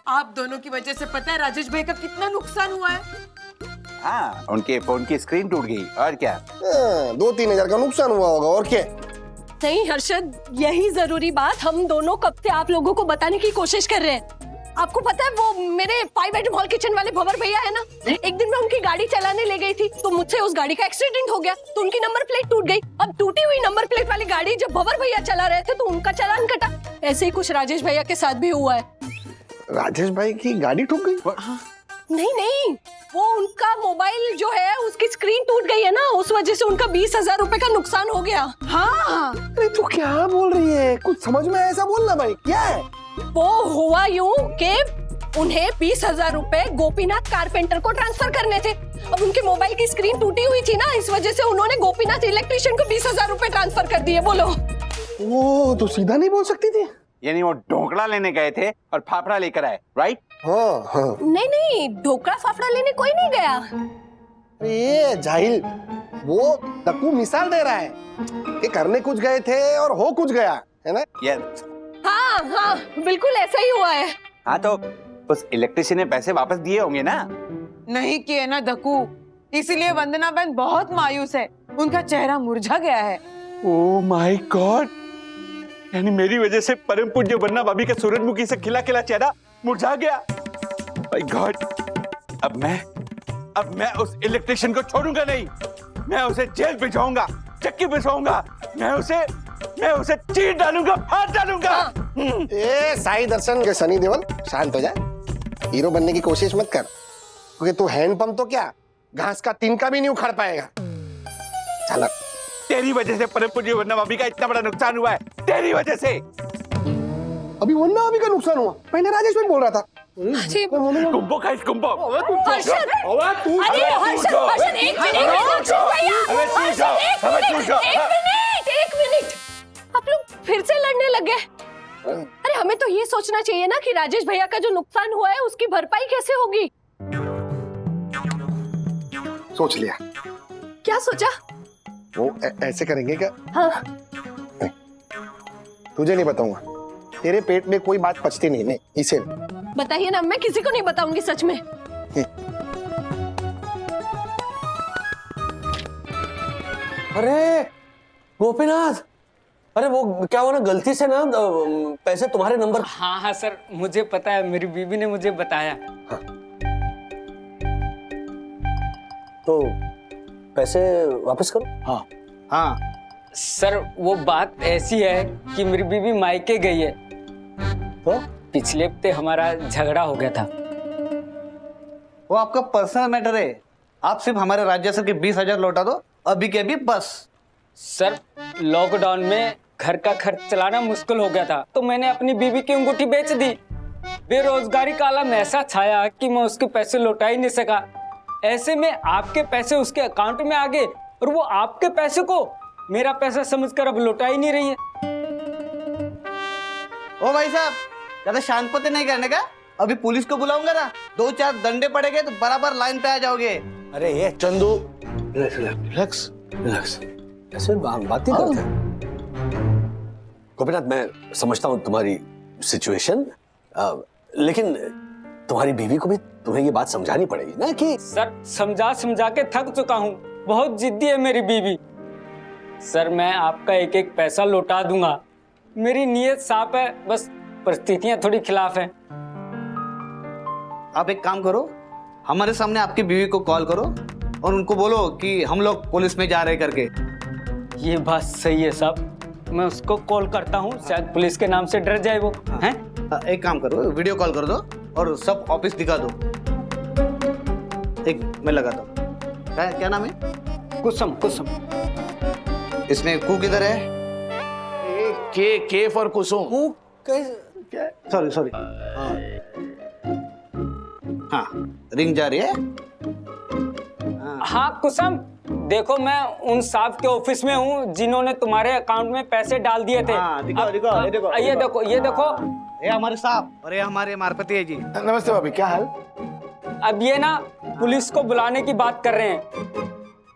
आप दोनों की वजह से पता है राजेश भाई का कितना नुकसान हुआ है। हाँ, उनके फोन की स्क्रीन टूट गई और क्या। 2-3 हजार का नुकसान हुआ होगा और क्या। नहीं हर्षद, यही जरूरी बात हम दोनों कब से आप लोगों को बताने की कोशिश कर रहे हैं। आपको पता है वो मेरे 5 आइटम हॉल किचन वाले भंवर भैया है ना, एक दिन मैं उनकी गाड़ी चलाने ले गई थी तो मुझसे उस गाड़ी का एक्सीडेंट हो गया तो उनकी नंबर प्लेट टूट गई। अब टूटी हुई नंबर प्लेट वाली गाड़ी जब भंवर भैया चला रहे थे तो उनका चालान कटा। ऐसे ही कुछ राजेश भैया के साथ भी हुआ है। राजेश भाई की गाड़ी ठुक गई? नहीं, वो उनका मोबाइल जो है उसकी स्क्रीन टूट गई है ना, उस वजह से उनका 20,000 रुपए का नुकसान हो गया। हाँ, अरे तू क्या बोल रही है? कुछ समझ में ऐसा बोलना भाई, क्या है? वो हुआ यूं कि उन्हें 20,000 रुपए गोपीनाथ कारपेंटर को ट्रांसफर करने थे। अब उनके मोबाइल की स्क्रीन टूटी हुई थी ना, इस वजह से उन्होंने गोपीनाथ इलेक्ट्रिशियन को 20,000 रुपए ट्रांसफर कर दिए। बोलो। वो तो सीधा नहीं बोल सकती थी। यानी वो ढोकला लेने गए थे और फाफड़ा लेकर आए, राइट? हाँ। नहीं, ढोकला फाफड़ा लेने कोई नहीं गया। ये जाहिल, वो दक्कू मिसाल दे रहा है कि करने कुछ गए थे और हो कुछ गया, है ना? यस। हाँ, बिल्कुल ऐसा ही हुआ है। हाँ, तो उस इलेक्ट्रिशियन ने पैसे वापस दिए होंगे ना? नहीं किए ना दक्कू, इसीलिए वंदना बहन बहुत मायूस है, उनका चेहरा मुरझा गया है। ओह माय गॉड, यानी मेरी वजह से परम पूज्य वंदना भाभी का सूरजमुखी से खिला खिला चेहरा मुरझा गया। माय गॉड, अब मैं उस इलेक्ट्रिशियन को छोड़ूंगा नहीं। मैं उसे जेल भिजवाऊंगा, चक्की भिजवाऊंगा, मैं उसे चीर डालूंगा, फाड़ डालूंगा। ए साई दर्शन के सनी देओल, शांत हो जा। हीरो बनने की कोशिश मत कर, क्योंकि तू हैंडपंप तो क्या घास का तिनका भी नहीं उखाड़ पाएगा। चल, तेरी वजह से परम पूज्य वंदना भाभी का इतना बड़ा नुकसान हुआ है, तेरी वजह से। अभी वंदना भाभी का नुकसान हुआ, पहले राजेश भाई बोल रहा था। कुंभो खाइस कुंभो। हर्षद, अरे हर्षद, एक मिनट, आप लोग फिर से लड़ने लगे। अरे हमें तो ये सोचना चाहिए ना कि राजेश भैया का जो नुकसान हुआ है उसकी भरपाई कैसे होगी। सोच लिया। क्या सोचा? वो ऐसे करेंगे क्या? हाँ। तुझे नहीं बताऊंगा, तेरे पेट में कोई बात पचती नहीं, नहीं इसे बताइए ना, मैं किसी को नहीं बताऊंगी सच में। अरे गोपीनाथ, अरे वो क्या हुआ ना, गलती से ना पैसे तुम्हारे नंबर। हाँ सर, मुझे पता है, मेरी बीवी ने मुझे बताया। हाँ। तो पैसे वापस करो। हाँ सर, वो बात ऐसी है कि मेरी बीवी मायके गई है तो पिछले हफ्ते हमारा झगड़ा हो गया था। वो आपका पर्सनल मैटर है, आप सिर्फ हमारे राज्य सर के 20,000 लौटा दो, अभी के अभी बस। सर, लॉकडाउन में घर का खर्च चलाना मुश्किल हो गया था तो मैंने अपनी बीवी की अंगूठी बेच दी। बेरोजगारी का आलम ऐसा छाया कि मैं उसके पैसे लौटा ही नहीं सका। ऐसे में आपके पैसे उसके अकाउंट में आ गए और वो आपके पैसे को मेरा पैसा समझकर अब लौटा ही नहीं रही है। ओ भाई साहब, ज्यादा शांत नहीं करने का, अभी पुलिस को बुलाऊंगा ना, 2-4 डंडे पड़ेंगे तो बराबर लाइन पे आ जाओगे। अरे ये चंदू, रिलैक्स, ऐसे बात ही करते हैं। गोपीनाथ, मैं समझता हूँ तुम्हारी सिचुएशन, लेकिन तुम्हारी बीवी को भी तुम्हें ये बात समझानी पड़ेगी ना कि। सर, समझा के थक चुका हूँ, बहुत जिद्दी है मेरी बीवी। सर, मैं आपका एक एक पैसा लौटा दूंगा, मेरी नीयत साफ है, बस परिस्थितियां थोड़ी खिलाफ हैं। आप एक काम करो, हमारे सामने आपकी बीवी को कॉल करो और उनको बोलो कि हम लोग पुलिस में जा रहे करके। ये बात सही है साहब, मैं उसको कॉल करता हूँ, शायद पुलिस के नाम से डर जाए वो। हैं? एक काम करो, वीडियो कॉल कर दो और सब ऑफिस दिखा दो। एक मैं लगाता हूँ। क्या नाम है? कुसुम। इसमें कू किधर है? के फॉर कुसुम। सॉरी। हाँ, रिंग जा रही है। हाँ कुसुम, देखो मैं उन साहब के ऑफिस में हूँ जिन्होंने तुम्हारे अकाउंट में पैसे डाल दिए थे। हाँ, दिखाओ, ये देखो। ये हमारे साहब और ये हमारे मारपति जी। नमस्ते भाभी, क्या हाल? अब ये ना पुलिस को बुलाने की बात कर रहे हैं।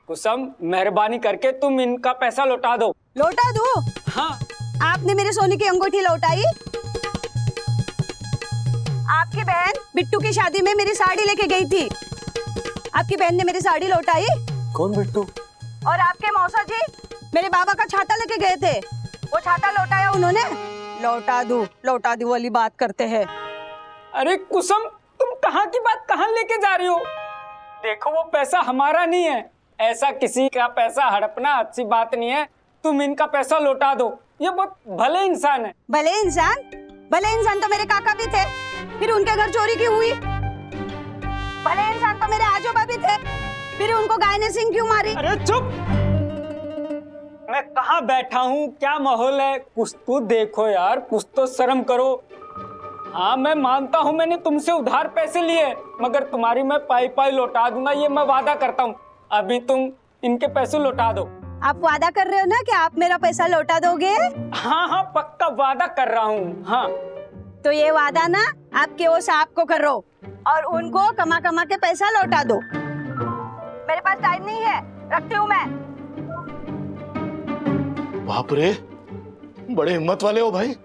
कुसुम, मेहरबानी करके तुम इनका पैसा लौटा दो। लौटा दूं? हाँ। आपने मेरे सोने की अंगूठी लौटाई? आपकी बहन बिट्टू की शादी में मेरी साड़ी लेके गई थी, आपकी बहन ने मेरी साड़ी लौटाई? कौन बिट्टू? और आपके मौसा जी मेरे बाबा का छाता लेके गए थे, वो छाता लौटाया उन्होंने? लौटा दूं वाली बात करते हैं। अरे कुसुम, तुम कहाँ की बात कहाँ लेके जा रही हो? देखो वो पैसा हमारा नहीं है, ऐसा किसी का पैसा हड़पना अच्छी बात नहीं है। तुम इनका पैसा लौटा दो, ये बहुत भले इंसान है। भले इंसान तो मेरे काका भी थे, फिर उनके घर चोरी क्यों हुई? भले इंसान तो मेरे आजोबा भी थे, फिर उनको गाय ने सिंह क्यों मारी? अरे चुप! मैं कहाँ बैठा हूँ, क्या माहौल है, कुछ तो देखो यार, कुछ तो शर्म करो। हाँ मैं मानता हूँ मैंने तुमसे उधार पैसे लिए, मगर तुम्हारी मैं पाई लौटा दूंगा, ये मैं वादा करता हूँ। अभी तुम इनके पैसे लौटा दो। आप वादा कर रहे हो ना कि आप मेरा पैसा लौटा दोगे? हाँ पक्का वादा कर रहा हूँ। हाँ तो ये वादा ना आपके वो साहब को करो और उनको कमा के पैसा लौटा दो। मेरे पास टाइम नहीं है, रखती हूँ मैं। बाप रे, बड़े हिम्मत वाले हो भाई,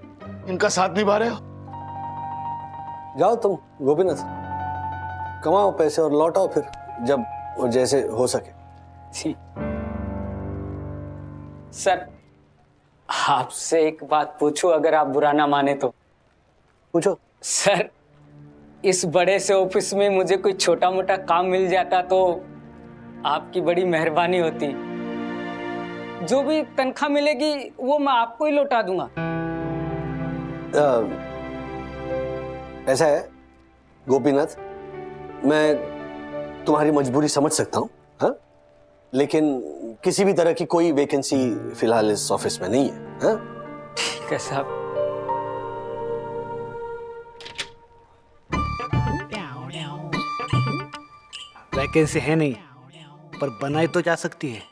इनका साथ निभा रहे हो। जाओ तुम गोपीनाथ, कमाओ पैसे और लौटाओ फिर जब वो जैसे हो सके। जी सर, आपसे एक बात पूछूं, अगर आप बुरा ना माने तो? पूछो। सर, इस बड़े से ऑफिस में मुझे कोई छोटा मोटा काम मिल जाता तो आपकी बड़ी मेहरबानी होती। जो भी तनख्वाह मिलेगी वो मैं आपको ही लौटा दूंगा। ऐसा है गोपीनाथ, मैं तुम्हारी मजबूरी समझ सकता हूँ, हाँ? लेकिन किसी भी तरह की कोई वैकेंसी फिलहाल इस ऑफिस में नहीं है। हाँ? ठीक है साहब। वैकेंसी है नहीं, पर बनाई तो जा सकती है।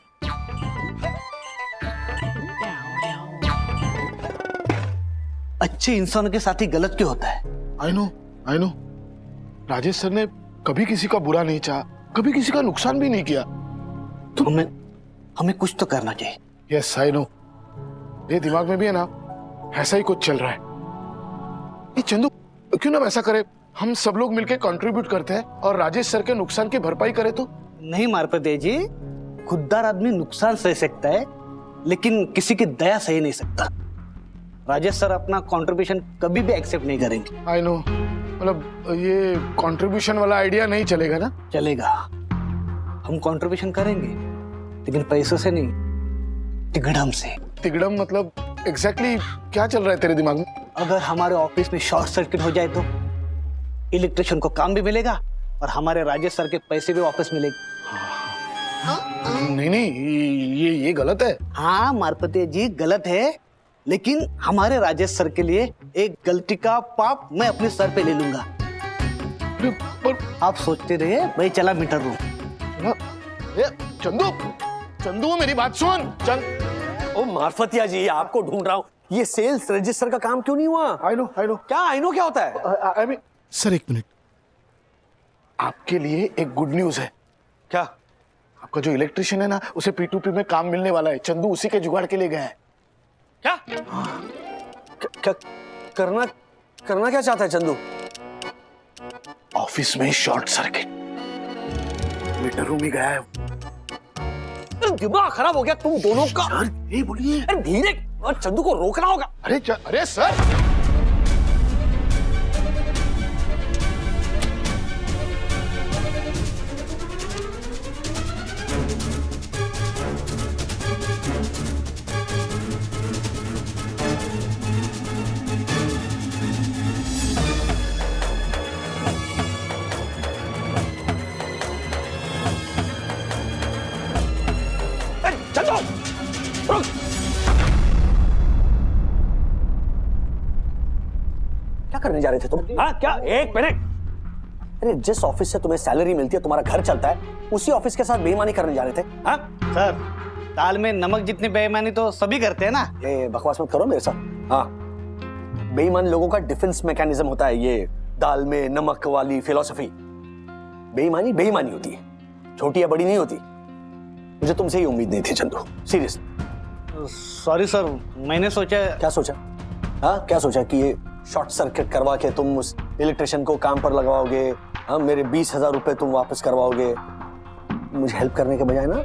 अच्छे इंसानों के साथ ही गलत क्यों होता है? आई नो राजेश सर ने कभी किसी का बुरा नहीं चाहा, कभी किसी का नुकसान भी नहीं किया। तो हमें कुछ तो करना चाहिए। यस आई नो, ये दिमाग में भी है ना, ऐसा ही कुछ चल रहा है। ये चंदू, क्यों ना ऐसा करे, हम सब लोग मिलकर कंट्रीब्यूट करते हैं और राजेश सर के नुकसान की भरपाई करे तो? नहीं मारपते जी, खुददार आदमी नुकसान सह सकता है, लेकिन किसी की दया सही नहीं सकता। राजेश सर अपना कंट्रीब्यूशन कभी भी एक्सेप्ट नहीं करेंगे। आई नो, मतलब ये कंट्रीब्यूशन वाला आइडिया नहीं चलेगा ना? चलेगा, हम कंट्रीब्यूशन करेंगे, लेकिन पैसों से नहीं, तिगड़म से। तिगड़म मतलब एग्जैक्टली क्या चल रहा है तेरे दिमाग में? अगर हमारे ऑफिस में शॉर्ट सर्किट हो जाए तो इलेक्ट्रिशियन को काम भी मिलेगा और हमारे राजेश सर के पैसे भी वापस मिलेंगे। नहीं, ये गलत है। हाँ मारपते जी, गलत है, लेकिन हमारे राजेश सर के लिए एक गलती का पाप मैं अपने सर पे ले लूंगा। पर आप सोचते रहिए, भाई चला मीटर रूम। चंदू मेरी बात सुन। ओ मार्फतिया जी, आपको ढूंढ रहा हूँ। ये सेल्स रजिस्टर का काम क्यों नहीं हुआ? आई नो क्या आई नो क्या होता है? आई मीन सर, एक मिनट, आपके लिए एक गुड न्यूज है। क्या? आपका जो इलेक्ट्रिशियन है ना, उसे P2P में काम मिलने वाला है। चंदू उसी के जुगाड़ के लिए गया है। क्या? क्या करना क्या चाहता है चंदू? ऑफिस में शॉर्ट सर्किट, मीटर रूम ही गया है। दिमाग खराब हो गया तुम दोनों का। ये बोलिए। अरे धीरे, और चंदू को रोकना होगा। अरे सर, चलो रुक। क्या करने जा रहे थे तुम? हाँ क्या? एक मिनट। अरे जिस ऑफिस से तुम्हें सैलरी मिलती है, तुम्हारा घर चलता है, उसी ऑफिस के साथ बेईमानी करने जा रहे थे? हाँ सर, दाल में नमक जितनी बेईमानी तो सभी करते हैं ना। बकवास मत करो मेरे साथ। हाँ, बेईमान लोगों का डिफेंस मैकेनिज्म होता है ये दाल में नमक वाली फिलॉसफी। बेईमानी होती है, छोटी या बड़ी नहीं होती। मुझे तुमसे ये उम्मीद नहीं थी चंदू, सीरियस। सॉरी सर, मैंने सोचा। क्या सोचा? हाँ, क्या सोचा कि ये शॉर्ट सर्किट करवा के तुम उस इलेक्ट्रिशियन को काम पर लगवाओगे? हाँ, मेरे 20,000 रुपए तुम वापस करवाओगे? मुझे हेल्प करने के बजाय ना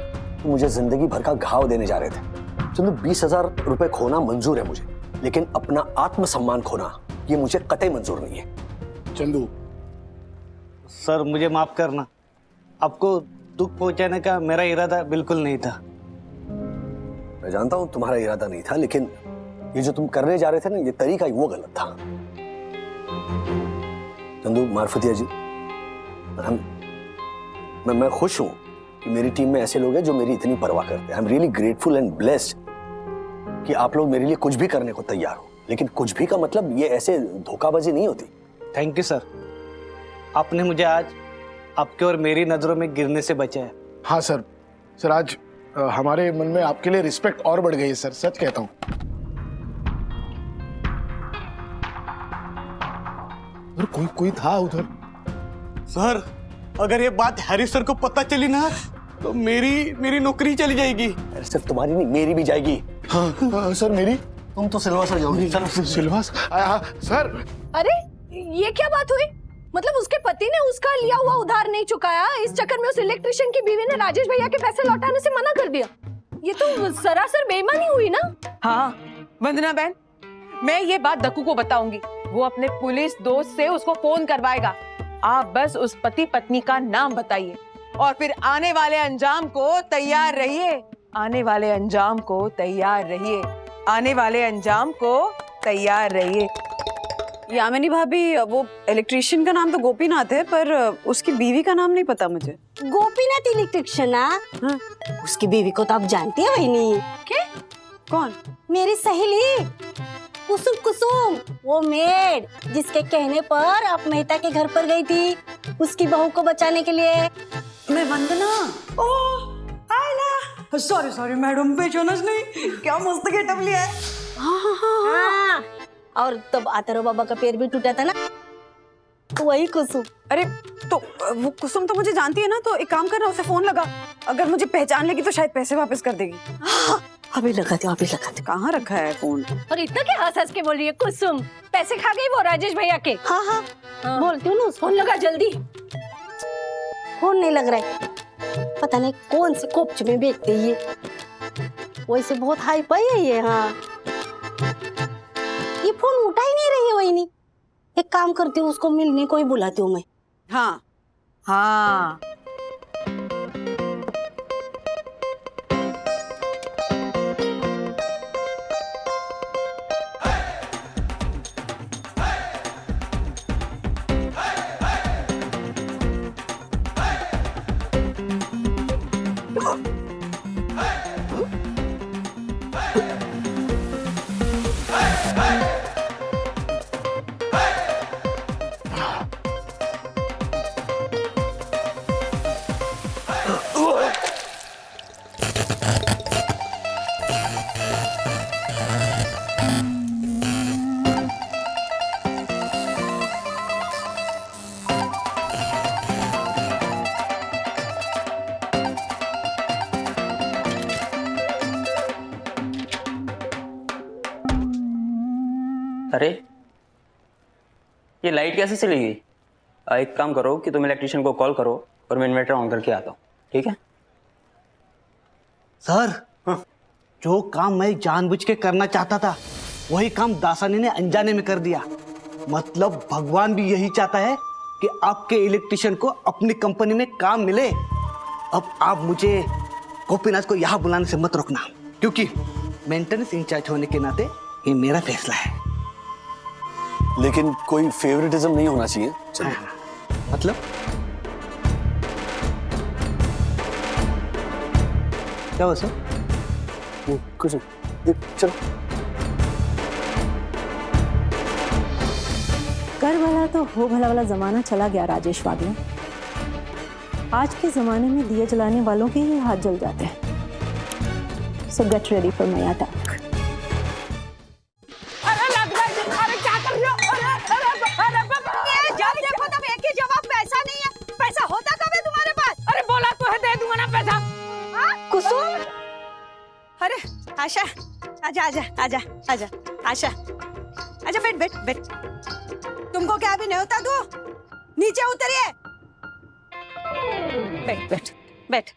तुम मुझे जिंदगी भर का घाव देने जा रहे थे। चंदू, 20,000 रुपए खोना मंजूर है मुझे, लेकिन अपना आत्मसम्मान खोना ये मुझे कतई मंजूर नहीं है। चंदू, सर मुझे माफ करना, आपको दुख पहुंचाने का मेरा इरादा बिल्कुल नहीं था। मैं जानता हूं तुम्हारा इरादा नहीं था, लेकिन ये जो तुम करने जा रहे थे ना, ये तरीका ही वो गलत था। चंदू मारफतिया जी, मैं खुश हूं कि मेरी टीम में ऐसे लोग हैं जो मेरी इतनी परवाह करते हैं। I am really grateful and blessed कि आप लोग मेरे लिए कुछ भी करने को तैयार हो। लेकिन कुछ भी का मतलब ये ऐसे धोखाबाजी नहीं होती। थैंक यू सर, आपने मुझे आज आपके और मेरी नजरों में गिरने से बचाया। हाँ सर, सर आज हमारे मन में आपके लिए रिस्पेक्ट और बढ़ गई है सर, सच कहता हूँ। कोई था उधर? सर, अगर ये बात हैरिस सर को पता चली ना तो मेरी नौकरी चली जाएगी। अरे सिर्फ तुम्हारी नहीं, मेरी भी जाएगी। हाँ सर, मेरी? तुम तो सिलवा सर जाओगी। सिलवास? सर। अरे ये क्या बात हुई? मतलब उसके पति ने उसका लिया हुआ उधार नहीं चुकाया, इस चक्कर में उस इलेक्ट्रिशियन की बीवी ने राजेश भैया के पैसे लौटाने से मना कर दिया। ये तो सरासर बेईमानी हुई ना। हाँ वंदना बहन, मैं ये बात दक्कू को बताऊंगी। वो अपने पुलिस दोस्त से उसको फोन करवाएगा। आप बस उस पति पत्नी का नाम बताइए और फिर आने वाले अंजाम को तैयार रहिए। आने वाले अंजाम को तैयार रहिए। आने वाले अंजाम को तैयार रहिए। यामिनी भाभी, वो इलेक्ट्रिशियन का नाम तो गोपीनाथ है, पर उसकी बीवी का नाम नहीं पता मुझे। गोपीनाथ इलेक्ट्रिशियन? हाँ, उसकी बीवी को तो आप जानती है वही? क्या? कौन? मेरी सहेली कुसुम। कुसुम, वो मेड जिसके कहने पर आप मेहता के घर पर गई थी उसकी बहू को बचाने के लिए। मैं वंदना। ओह आयला, सॉरी मैडम, पहचाना नहीं। क्या मस्त गेटअप लिया है। हाँ, और तब आतरो बाबा का पैर भी टूटा था ना, तो वही कुसुम। अरे तो वो कुसुम तो मुझे जानती है ना, तो एक काम करना, उसे फोन लगा। अगर मुझे पहचान लेगी तो शायद पैसे वापस कर देगी। अभी लगा दे। कहाँ रखा है फोन? और इतना क्या हंस के बोल रही है कुसुम? पैसे खा गई वो राजेश भैया के। हाँ, बोलती हूँ ना, फोन लगा जल्दी। फोन नहीं लग रहा है, पता नहीं कौन से कोपच में बेचते ये। वैसे बहुत हाई पाई है ये। हाँ, ये फोन उठा ही नहीं रही है वही। एक काम करती हूँ, उसको मिलने को ही बुलाती हूँ मैं। हाँ हाँ अरे ये लाइट कैसे चली गई? एक काम करो कि तुम इलेक्ट्रिशियन को कॉल करो और मैं इन्वर्टर ऑन करके आता हूँ, ठीक है? सर, जो काम मैं जानबूझ के करना चाहता था वही काम दासानी ने अनजाने में कर दिया। मतलब भगवान भी यही चाहता है कि आपके इलेक्ट्रिशियन को अपनी कंपनी में काम मिले। अब आप मुझे गोपीनाथ को यहाँ बुलाने से मत रोकना, क्योंकि मेंटेनेंस इंचार्ज होने के नाते ये मेरा फैसला है। लेकिन कोई फेवरेटिज्म नहीं होना चाहिए। मतलब क्या हुआ सर? कुछ चलो। कर भला तो हो भला वाला जमाना चला गया राजेश वागले। आज के जमाने में दिए जलाने वालों के ही हाथ जल जाते हैं। सो get ready for my attack. अरे लग रहा है, अरे क्या कर रहे हो? अरे जब देखो तब एक ही जवाब, पैसा नहीं है। पैसा होता कब है तुम्हारे पास? अरे बोला तो है दे दूंगा ना पैसा। कुसुम, अरे आशा, आजा आजा आजा आजा आशा, आजा बैठ बैठ बैठ। तुमको क्या अभी नहीं होता? तू नीचे उतरिए। बैठ बैठ बैठ।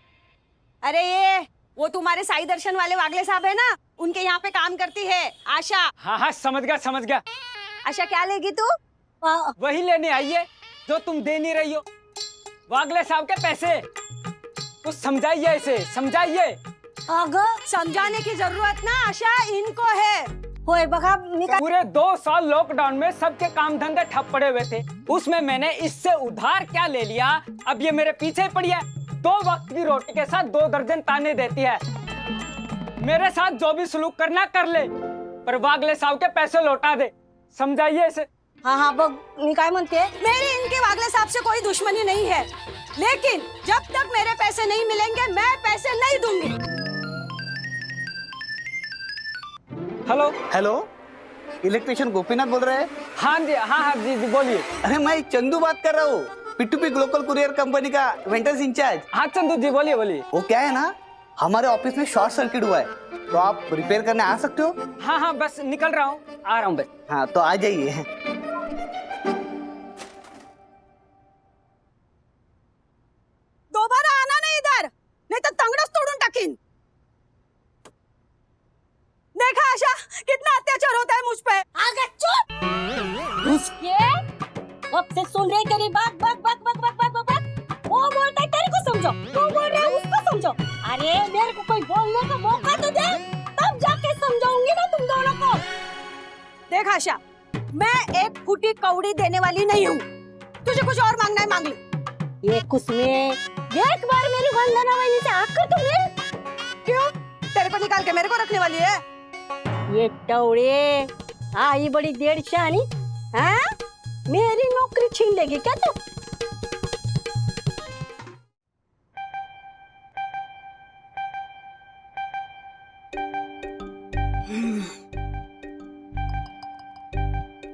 अरे ये वो तुम्हारे साई दर्शन वाले वागले साहब है ना, उनके यहाँ पे काम करती है आशा। हाँ हाँ समझ गया समझ गया। आशा क्या लेगी तू? वही लेने आई है जो तुम दे नहीं रही हो, वागले साहब के पैसे। कुछ समझाइए इसे, समझाइए। अगर समझाने की जरूरत ना आशा इनको है। होय बघा मी काय पूरे 2 साल लॉकडाउन में सबके काम धंधे ठप पड़े हुए थे, उसमें मैंने इससे उधार क्या ले लिया, अब ये मेरे पीछे ही पड़ी है। 2 वक्त की रोटी के साथ 2 दर्जन ताने देती है। मेरे साथ जो भी सलूक करना कर ले, पर वागले साहब के पैसे लौटा दे। समझाइए इसे। हाँ बघ मी काय म्हणते, मेरी इनके वागले साहब से कोई दुश्मनी नहीं है, लेकिन जब तक मेरे पैसे नहीं मिलेंगे मैं पैसे नहीं दूंगी। हेलो हेलो, इलेक्ट्रिशियन गोपीनाथ बोल रहे हैं? हाँ जी हाँ जी जी बोलिए। अरे मैं चंदू बात कर रहा हूँ, P2P ग्लोबल कुरियर कंपनी का मेंटेनेंस इंचार्ज। हाँ चंदू जी बोलिए बोलिए। वो क्या है ना, हमारे ऑफिस में शॉर्ट सर्किट हुआ है, तो आप रिपेयर करने आ सकते हो? हाँ हाँ बस निकल रहा हूँ, आ रहा हूँ बस। हाँ तो आ जाइए। दोबारा आना नहीं इधर, नहीं तो तंगड़स तोड़ून टाकीन। देखा आशा कितना अत्याचार होता है मुझ पे। आगे चुप। उसके कब से सुन रही तेरी बात, बक बक बक बक बक बक बक। वो बोलता है तेरे को समझो, तू बोल रहा है उसको समझो। अरे मेरे को कोई बोलने का मौका तो दे, तब जाके समझाऊंगी ना तुम दोनों को। देख आशा, मैं एक फूटी कौड़ी देने वाली नहीं हूँ, तुझे कुछ और मांगना है मांग ले। ये कुछ में एक बार मेरी वंदना वही से आकर तुम ले। क्यों? तेरे को निकाल के मेरे को रखने वाली है? ये टौड़े आई बड़ी देर शानी, हाँ? मेरी नौकरी छीन लेगी क्या तू?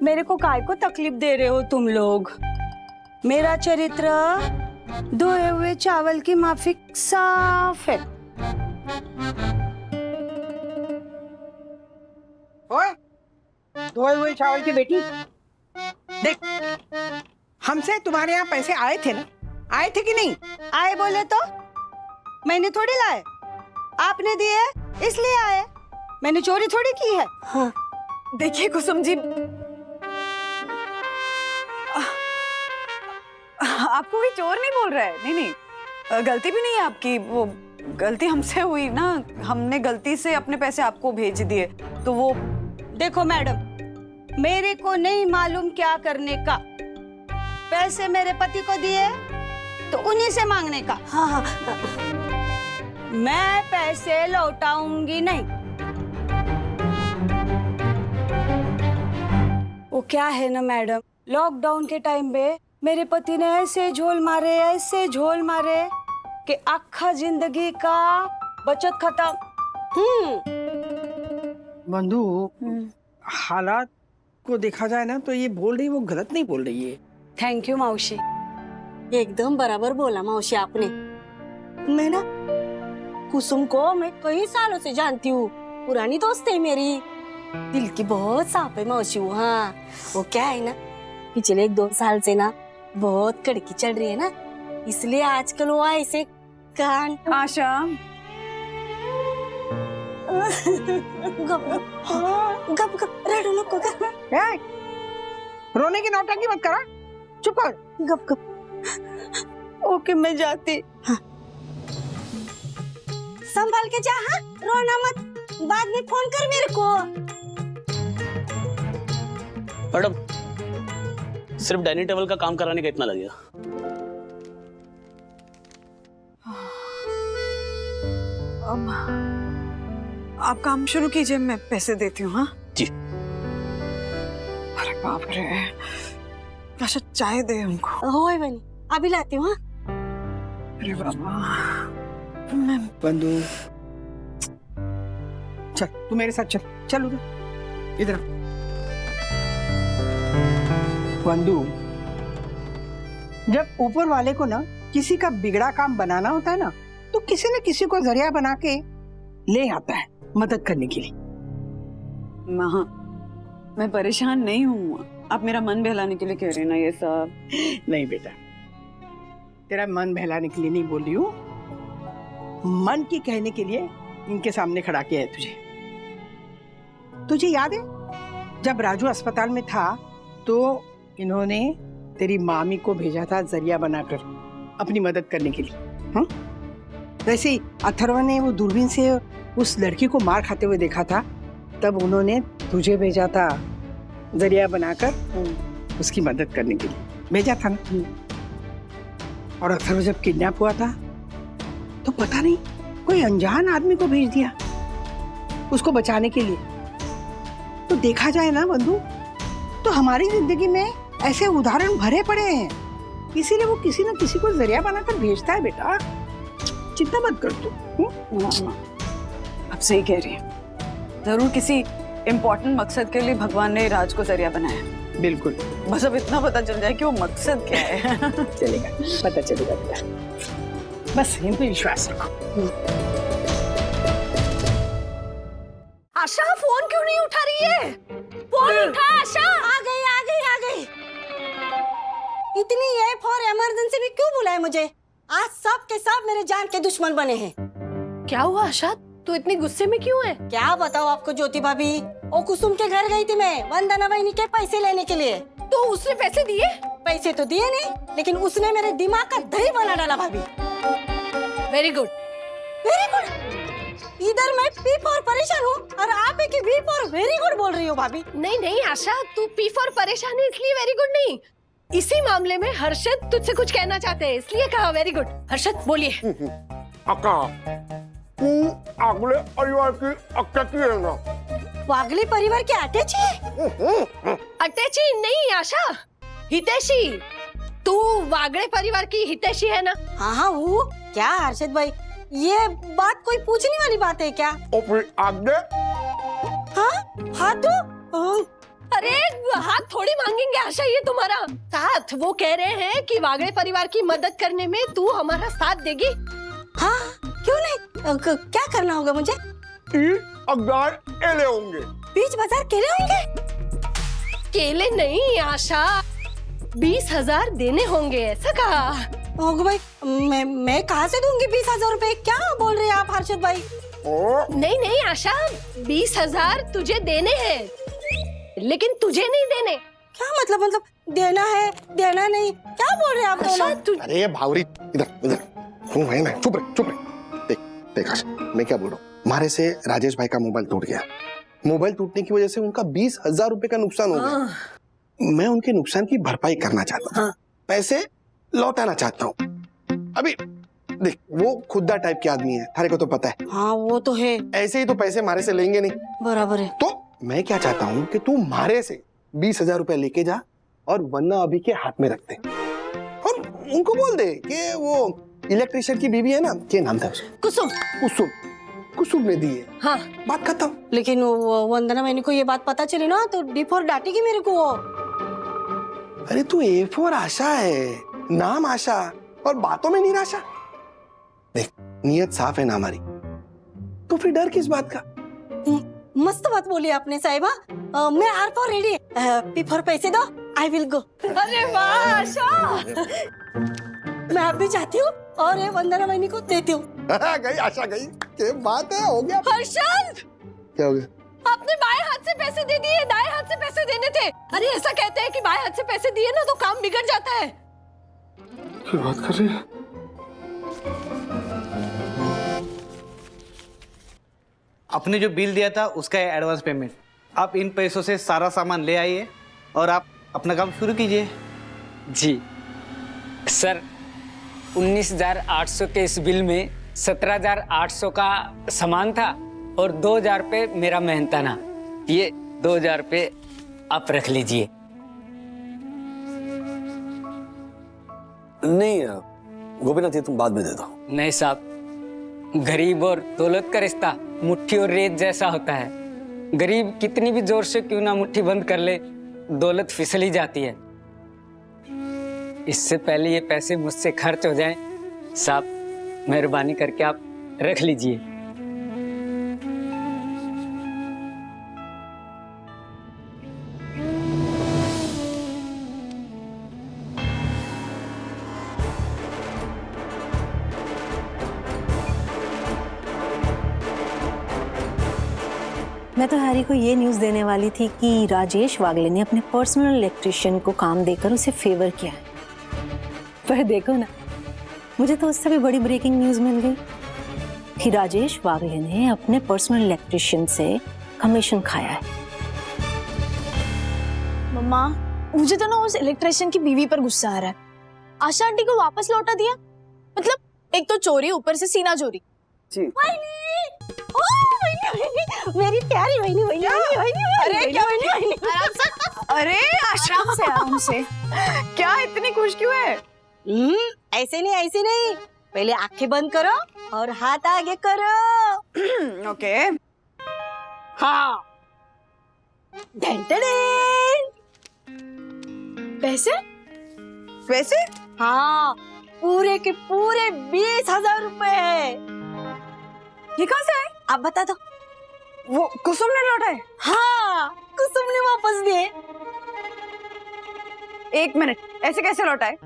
मेरे को काय को तकलीफ दे रहे हो तुम लोग? मेरा चरित्र धोए हुए चावल की माफिक साफ है। ओए, धोए हुए चावल की बेटी, देख, हमसे तुम्हारे यहाँ पैसे आए थे ना? आए थे कि नहीं? आए बोले तो मैंने थोड़ी लाए, आपने दिए इसलिए आए, मैंने चोरी थोड़ी की है। हाँ। देखिए कुसुम जी, आपको भी चोर नहीं बोल रहा है। नहीं नहीं, गलती भी नहीं है आपकी, वो गलती हमसे हुई ना, हमने गलती से अपने पैसे आपको भेज दिए, तो वो। देखो मैडम, मेरे को नहीं मालूम क्या करने का, पैसे मेरे पति को दिए तो उन्हीं से मांगने का। हाँ हाँ। मैं पैसे लौटाऊंगी नहीं। वो क्या है ना मैडम, लॉकडाउन के टाइम पे मेरे पति ने ऐसे झोल मारे कि आखा जिंदगी का बचत खत्म। बंधु, हालात को देखा जाए ना तो ये बोल रही, वो गलत नहीं बोल रही है। थैंक यू मौसी। एकदम बराबर बोला मौसी आपने। मैं ना कुसुम को मैं कई सालों से जानती हूँ, पुरानी दोस्त है मेरी, दिल की बहुत साफ है मौसी वो। हाँ, वो क्या है ना, पिछले 1-2 साल से ना बहुत कड़की चल रही है ना, इसलिए आजकल वो ऐसे कान। आशा, गप गप गप रेडो नको का। ए, रोने की नौटंकी मत करा, चुप कर। गप गप। ओके मैं जाती। हाँ। संभाल के जा, हाँ? रोना मत, बाद में फोन कर मेरे को। मैडम, सिर्फ डाइनिंग टेबल का काम कराने का इतना लगेगा। अब आप काम शुरू कीजिए, मैं पैसे देती हूँ। हाँ जी। अरे बाप रे, अच्छा चाय दे उनको। होय बनी, अभी लाती हूँ। हाँ? अरे बाबा, मैं बंधु, चल तू मेरे साथ चल, चल उधर, इधर। बंधु, जब ऊपर वाले को ना किसी का बिगड़ा काम बनाना होता है ना, तो किसी न किसी को जरिया बना के ले आता है। मदद करने के लिए। माँ, मैं परेशान नहीं हूँ, आप मेरा मन बहलाने के लिए कह रहे हैं ना ये सब। नहीं बेटा, तेरा मन बहलाने के लिए नहीं बोल रही हूँ, मन की कहने के लिए इनके सामने खड़ा किया है तुझे। तुझे याद है जब राजू अस्पताल में था तो इन्होंने तेरी मामी को भेजा था जरिया बनाकर अपनी मदद करने के लिए। हाँ, वैसे ही अथर्व ने वो दूरबीन से उस लड़की को मार खाते हुए देखा था, तब उन्होंने तुझे भेजा था जरिया बनाकर उसकी मदद करने के लिए भेजा था ना। और अथर्व जब किडनैप हुआ था तो पता नहीं कोई अनजान आदमी को भेज दिया उसको बचाने के लिए। तो देखा जाए ना बंधु, तो हमारी जिंदगी में ऐसे उदाहरण भरे पड़े हैं, इसीलिए वो किसी न किसी को जरिया बनाकर भेजता है बेटा। चिंता मत कर तू। आप सही कह रही हैं, जरूर किसी इम्पोर्टेंट मकसद के लिए भगवान ने राज को जरिया बनाया। बिल्कुल, बस अब इतना पता चल जाए कि वो मकसद क्या है। चलेगा, पता चलेगा बेटा, बस इन पे विश्वास रखो। आशा फोन क्यों नहीं उठा रही है? फोन उठा आशा। आ गई आ गई आ गई। इतनी ये फॉर इमरजेंसी भी क्यों बुलाए मुझे? आज सब के सब मेरे जान के दुश्मन बने हैं। क्या हुआ आशा, तू इतनी गुस्से में क्यों है? क्या बताओ आपको ज्योति भाभी, ओ कुसुम के घर गई थी मैं वंदना वहिनी के पैसे लेने के लिए। तो उसने पैसे दिए? पैसे तो दिए नहीं, लेकिन उसने मेरे दिमाग का दही बना डाला भाभी। Very good, very good. इधर मैं पी फॉर परेशान हूँ और आप एक बी फॉर वेरी गुड बोल रही हो भाभी। नहीं नहीं आशा, तू पी फॉर परेशान है इसलिए वेरी गुड नहीं, इसी मामले में हर्षद तुझसे कुछ कहना चाहते हैं इसलिए कहा वेरी गुड। हर्षद बोलिए। अक्का, तू अगले परिवार की अटैची है ना? वागले परिवार की अटैची है? अटैची नहीं आशा, हितैषी। तू वागड़े परिवार की हितैषी है ना? हाँ हाँ वो क्या हर्षद भाई, ये बात कोई पूछने वाली बात है क्या? और फिर आगे? हाँ तो अरे हाथ थोड़ी मांगेंगे आशा, ये तुम्हारा साथ। वो कह रहे हैं कि वागड़े परिवार की मदद करने में तू हमारा साथ देगी। हाँ क्यों नहीं, क्या करना होगा मुझे? 30,000 केले होंगे। बीच बाजार केले होंगे? केले नहीं आशा, 20,000 देने होंगे ऐसा कहा। ओगो भाई, मैं कहाँ से दूंगी 20,000 रुपए? क्या बोल रहे हैं आप हर्षद भाई? नहीं नहीं आशा, 20,000 तुझे देने हैं, लेकिन तुझे नहीं देने। क्या मतलब देना है देना नहीं, क्या बोल रहे हैं आप दोनों? अरे भावरी, इधर इधर सुन भाई, मैं चुप रहे। देख आशा, मैं क्या बोल रहा हूँ, हमारे से राजेश भाई का मोबाइल टूट गया। मोबाइल टूटने की वजह से उनका 20,000 रुपए का नुकसान हो गया। मैं उनके नुकसान की भरपाई करना चाहता हूँ, पैसे लौटाना चाहता हूँ। अभी देख, वो खुदा टाइप के आदमी है, थारे को तो पता है। हाँ वो तो है, ऐसे ही तो पैसे मारे से लेंगे नहीं। बराबर है। तो मैं क्या चाहता हूँ कि तू मारे से 20,000 रुपए लेके जा और वन्ना अभी के हाथ में रख दे, और उनको बोल दे कि वो इलेक्ट्रिशियन की बीवी है ना, क्या नाम था उसका? कुसुम। कुसुम, कुसुम ने दी है। हाँ बात खत्म। लेकिन वंदना मैंने को ये बात पता चली ना तो डी फॉर डांटेगी मेरे को। अरे तू ए फॉर आशा है, नाम आशा और बातों में निराशा। देख, नियत साफ है ना हमारी, तो फिर डर किस बात का? मस्त बात बोली आपने साहिबा। मैं R for ready, P for पैसे दो, आई विल गो। अरे वाह आशा, मैं आप भी चाहती हूँ और ये वंदना बहनी को देती हूँ। गई आशा गई, क्या बात है, हो गया। हर्षद, क्या हो गया? आपने बाएं हाथ से पैसे दे दिए, दाएं हाथ से पैसे देने थे। अरे ऐसा कहते हैं कि बाएं हाथ से पैसे दिए ना तो काम बिगड़ जाता है। क्या बात कर रही है? आपने जो बिल दिया था उसका है एडवांस पेमेंट। आप इन पैसों से सारा सामान ले आइए और आप अपना काम शुरू कीजिए। जी सर, 19,800 के इस बिल में 17,800 का सामान था और 2,000 रुपये मेरा मेहनताना। ये 2,000 रुपये आप रख लीजिए। नहीं गोपीनाथ, ये तुम बाद में दे दो। नहीं साहब, गरीब और दौलत का रिश्ता मुट्ठी और रेत जैसा होता है। गरीब कितनी भी जोर से क्यों ना मुट्ठी बंद कर ले, दौलत फिसल ही जाती है। इससे पहले ये पैसे मुझसे खर्च हो जाएं, साहब मेहरबानी करके आप रख लीजिए। मैं तो हैरी को ये न्यूज़ देने वाली थी कि राजेश वागले ने अपने पर्सनल इलेक्ट्रिशियन को काम देकर उसे फेवर किया है, पर देखो ना, मुझे तो उससे भी बड़ी ब्रेकिंग न्यूज़ मिल गई कि राजेश वागले ने अपने पर्सनल इलेक्ट्रिशियन से कमीशन खाया है। मम्मा, मुझे तो ना उस इलेक्ट्रिशियन की बीवी पर गुस्सा आ रहा है। आशा आंटी को वापस लौटा दिया, मतलब एक तो चोरी, ऊपर से सीना चोरी। जी। मेरी प्यारी वहीनी वहीनी वहीनी। अरे क्या आराम से। अरे आराम से क्या इतनी खुश क्यों है? ऐसे नहीं, पहले आंखें बंद करो और हाथ आगे करो। ओके। हाँ। पैसे? वैसे हाँ, पूरे के पूरे 20,000 रुपए। ये कहाँ से आए? आप बता दो। वो कुसुम ने लौटाए? हाँ, कुसुम ने वापस दिए। एक मिनट, ऐसे कैसे लौटाए?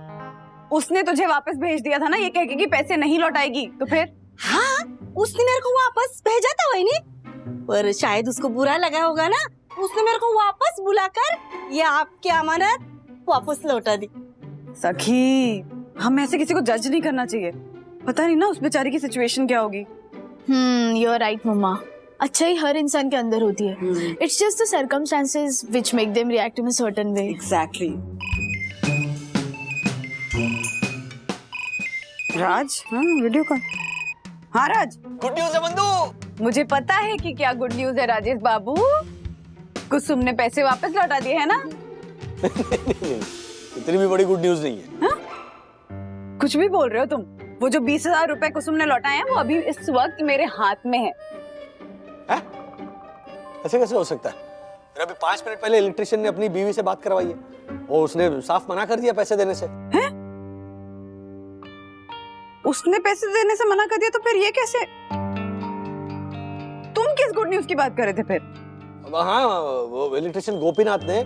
उसने तुझे वापस भेज दिया था ना ये कह के कि पैसे नहीं लौटाएगी, तो फिर? हाँ, उसने मेरे को वापस भेजा था वही, पर शायद उसको बुरा लगा होगा ना, उसने मेरे को वापस बुलाकर ये आपकी अमानत वापस लौटा दी। सखी, हम ऐसे किसी को जज नहीं करना चाहिए, पता नहीं ना उस बेचारी की सिचुएशन क्या होगी। You are right mamma. अच्छाई हर इंसान के अंदर होती है। It's just the circumstances which make them react in a certain way. Exactly. Raj, हाँ वीडियो कॉल। हाँ राज, गुड न्यूज़ है बंधु। मुझे पता है कि क्या गुड न्यूज है राजेश बाबू। कुसुम ने पैसे वापस लौटा दिए है ना? इतनी भी बड़ी गुड न्यूज़ नहीं है। कुछ भी बोल रहे हो तुम। वो जो 20,000 रुपए कुसुम ने लौटाए हैं वो अभी इस वक्त मेरे हाथ में है। ऐसे कैसे हो सकता है? फिर अभी 5 मिनट पहले इलेक्ट्रिशियन ने अपनी बीवी से बात करवाई है और उसने साफ मना कर दिया पैसे देने से। हैं? उसने पैसे देने से मना कर दिया, तो फिर ये कैसे? तुम किस गुड न्यूज की बात कर रहे थे फिर? हाँ, वो इलेक्ट्रिशियन गोपीनाथ ने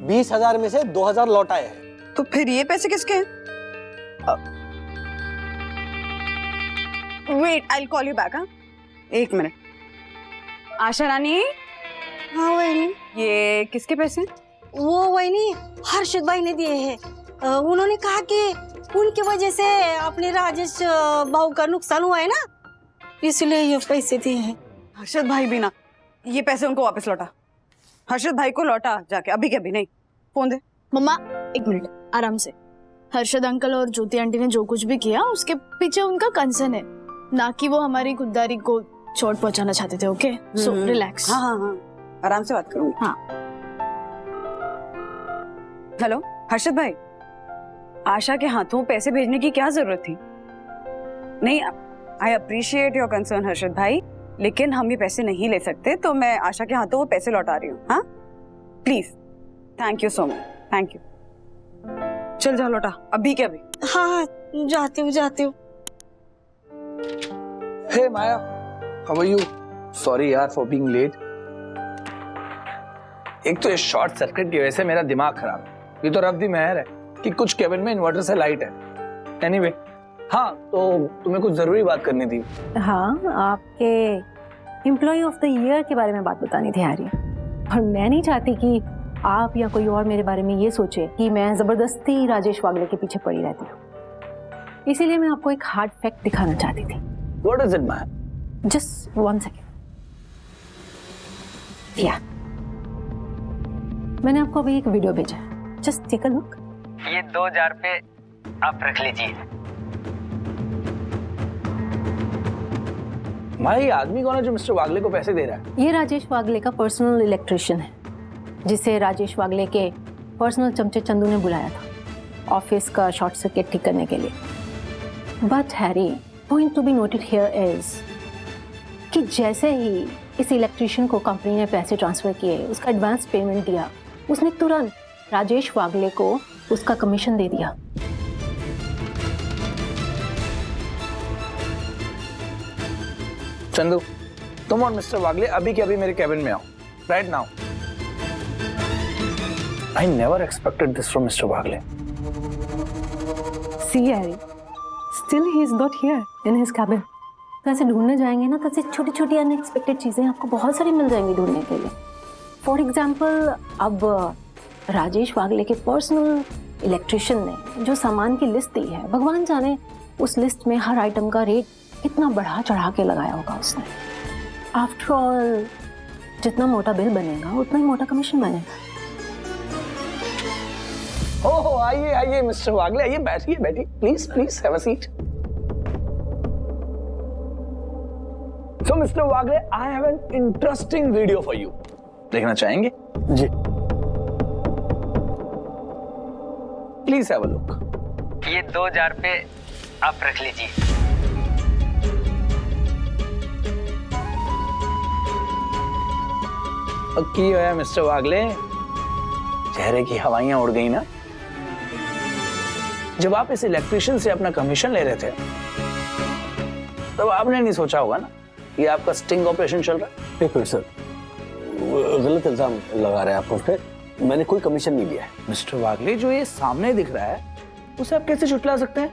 20,000 में से 2,000 लौटाए हैं। तो फिर ये पैसे किसके हैं? Wait, I will call you back. हाँ, एक मिनट। आशा रानी। हाँ वही, ये किसके पैसे? वो वही हर्षद भाई ने दिए हैं। उन्होंने कहा कि उनकी वजह से अपने राजेश बाबू का नुकसान हुआ है ना, इसलिए ये पैसे दिए हैं। हर्षद भाई भी ना, ये पैसे उनको वापस लौटा। हर्षद भाई को लौटा जाके, अभी के अभी नहीं। फोन दे। मम्मा एक मिनट, आराम से। हर्षद अंकल और ज्योति आंटी ने जो कुछ भी किया उसके पीछे उनका कंसर्न है, ना कि वो हमारी खुददारी को चोट पहुंचाना चाहते थे। Okay, so relax. हाँ हाँ हाँ, आराम से बात करूंगी। हाँ। हेलो हर्षद भाई, आशा के हाथों पैसे भेजने की क्या जरूरत थी? नहीं, I appreciate your concern Harshad भाई, लेकिन हम ये पैसे नहीं ले सकते, तो मैं आशा के हाथों वो पैसे लौटा रही हूँ। हाँ please, thank you so much, thank you. चल जा लौटा, अभी के अभी। हाँ, जाती हूँ। Hey Maya, how are you? Sorry यार for being late. एक तो ये शॉर्ट सर्किट की वजह से मेरा दिमाग खराब है। ये तो रब दी मेहर है कि कुछ केबिन में इन्वर्टर से लाइट है। Anyway, हाँ तो तुम्हें कुछ जरूरी बात करनी थी। हाँ, आपके एम्प्लॉय ऑफ द ईयर के बारे में बात बतानी थी हैरी, और मैं नहीं चाहती कि आप या कोई और मेरे बारे में ये सोचे कि मैं जबरदस्ती राजेश वागले के पीछे पड़ी रहती हूँ। इसीलिए मैं आपको एक हार्ड फैक्ट दिखाना चाहती थी। What is it, Maya? Just 1 second. Yeah. मैंने आपको अभी एक वीडियो भेजा है। Just take a look. ये 2,000 पे आप रख लीजिए। माया, ये आदमी कौन है जो मिस्टर वागले को पैसे दे रहा है? ये राजेश वागले का पर्सनल इलेक्ट्रिशियन है, जिसे राजेश वागले के पर्सनल चमचे चंदू ने बुलाया था ऑफिस का शॉर्ट सर्किट ठीक करने के लिए। But Harry, point to be noted here is कि जैसे ही इस इलेक्ट्रिशियन को कंपनी ने पैसे ट्रांसफर किए, उसका एडवांस पेमेंट दिया, उसने तुरंत राजेश वागले को उसका कमीशन दे दिया। चंदू, तुम और मिस्टर वागले अभी के अभी मेरे कैबिन में आओ, right now. I never expected this from Mr. Wagle. See, Harry, still he is not here in his cabin. तो ऐसे ढूंढने जाएंगे ना तो ऐसे छोटी छोटी अनएक्सपेक्टेड चीज़ें आपको बहुत सारी मिल जाएंगी ढूंढने के लिए। फॉर एग्जाम्पल, अब राजेश वागले के पर्सनल इलेक्ट्रिशियन ने जो सामान की लिस्ट दी है, भगवान जाने उस लिस्ट में हर आइटम का रेट कितना बढ़ा चढ़ा के लगाया होगा उसने। आफ्टर ऑल जितना मोटा बिल बनेगा उतना ही मोटा कमीशन बनेगा। हो आइए आइए मिस्टर वागले, आइए बैठिए बैठिए, please please have a seat. So mister Wagle, I have an interesting video for you. देखना चाहेंगे? जी। Please have a look. ये 2000 रुपये आप रख लीजिए। की होया मिस्टर वागले, चेहरे की हवाइयां उड़ गई ना? जब आप इस इलेक्ट्रिशियन से अपना कमीशन ले रहे थे तब आपने नहीं सोचा होगा ना ये आपका स्टिंग ऑपरेशन चल रहा है? एक मिनट सर, गलत इल्जाम लगा रहे हैं आप उस पे। मैंने कोई कमीशन नहीं लिया है। मिस्टर वागले, जो ये सामने दिख रहा है उसे आप कैसे झुटला सकते हैं?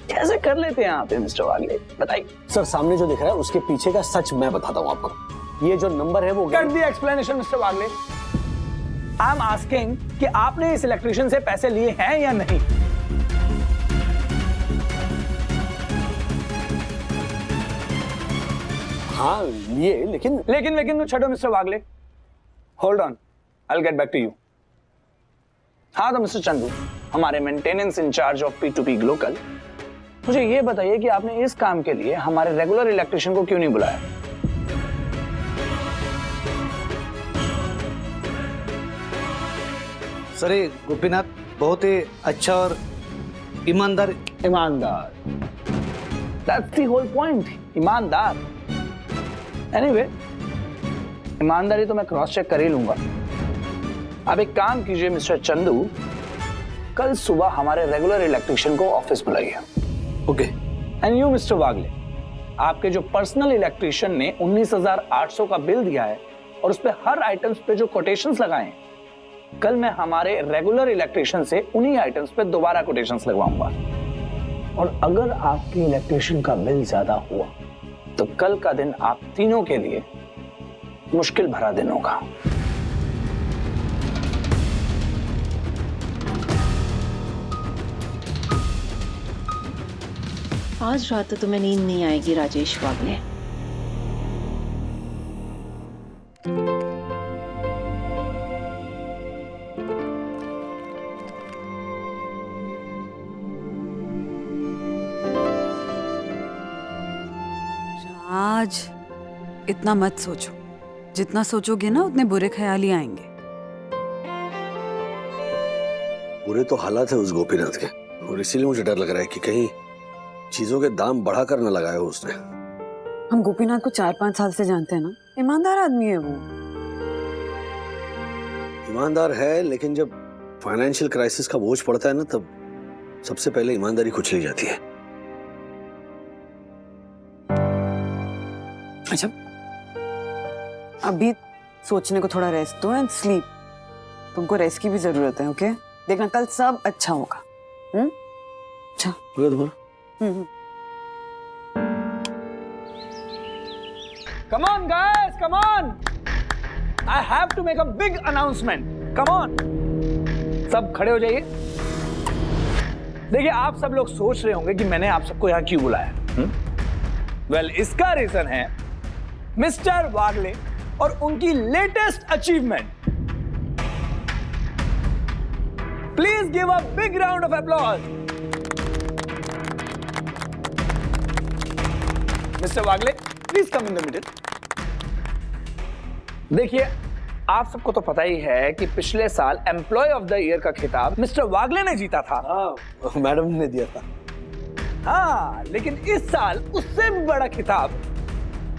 कैसे कर लेते हैं आप ये मिस्टर वागले, बताइए। सर, सामने जो दिख रहा है उसके पीछे का सच मैं बताता हूँ आपको। ये जो नंबर है वो cut the explanation mister Wagle. I am asking कि आपने इस इलेक्ट्रिशियन से पैसे लिए हैं या नहीं? हाँ लिए, लेकिन तो छठो mister Wagle, hold on, I will get back to you. हाँ तो मिस्टर चंदू, हमारे maintenance in charge of P2P Glocal, मुझे ये बताइए कि आपने इस काम के लिए हमारे रेगुलर इलेक्ट्रिशियन को क्यों नहीं बुलाया? सर, ये गोपीनाथ बहुत ही अच्छा और ईमानदार। दैट्स द होल पॉइंट, ईमानदार। एनीवे, ईमानदारी तो मैं क्रॉस चेक कर ही लूंगा। अब एक काम कीजिए मिस्टर चंदू, कल सुबह हमारे रेगुलर इलेक्ट्रिशियन को ऑफिस बुलाइए। ओके। एंड यू मिस्टर वागले, आपके जो पर्सनल इलेक्ट्रिशियन ने 19,800 का बिल दिया है और उस पे हर आइटम्स पे जो कोटेशंस लगाए हैं, कल मैं हमारे रेगुलर इलेक्ट्रिशियन से उन्हीं आइटम्स पे दोबारा कोटेशंस लगवाऊंगा। और अगर आपके इलेक्ट्रिशियन का बिल ज्यादा हुआ तो कल का दिन आप तीनों के लिए मुश्किल भरा दिन होगा। आज रात तो तुम्हें नींद नहीं आएगी राजेश वागले। आज इतना मत सोचो, जितना सोचोगे ना उतने बुरे ख्याल ही आएंगे। बुरे तो हालात है उस गोपीनाथ के, और इसीलिए मुझे डर लग रहा है कि कहीं चीजों के दाम बढ़ाकर न लगाए हो उसने। हम गोपीनाथ को 4-5 साल से जानते हैं ना, ईमानदार आदमी है वो। ईमानदार है, लेकिन जब फाइनेंशियल क्राइसिस का बोझ पड़ता है ना, तब सबसे पहले ईमानदारी कुचली जाती है। अच्छा, अभी सोचने को थोड़ा रेस्ट दो एंड स्लीप। तुमको रेस्ट की भी जरूरत है, ओके? देखना कल सब अच्छा होगा। अच्छा Come on guys, come on! I have to make a big announcement. Come on! सब खड़े हो जाइए। देखिए, आप सब लोग सोच रहे होंगे कि मैंने आप सबको यहाँ क्यों बुलाया। वेल, इसका रीजन है मिस्टर वागले और उनकी latest achievement. Please give a big round of applause. Mister Wagle, please come in the middle. देखिए, आप सबको तो पता ही है कि पिछले साल एम्प्लॉय ऑफ द ईयर का खिताब मिस्टर वागले ने जीता था। मैडम ने दिया था। हाँ, लेकिन इस साल उससे भी बड़ा खिताब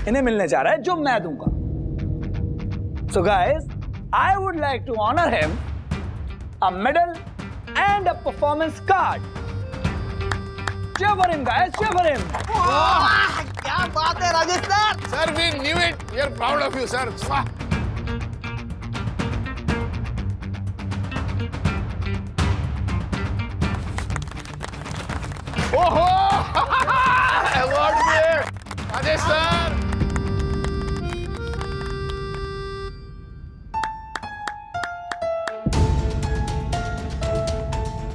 इन्हें मिलने जा रहा है, जो मैं दूंगा। So guys, I would like to honor him a medal and a performance card. Cheer for him, guys. Cheer for him. क्या बात है Rajesh sir. Sir, we knew it. We are proud of you, sir. ओहो, award में Rajesh sir.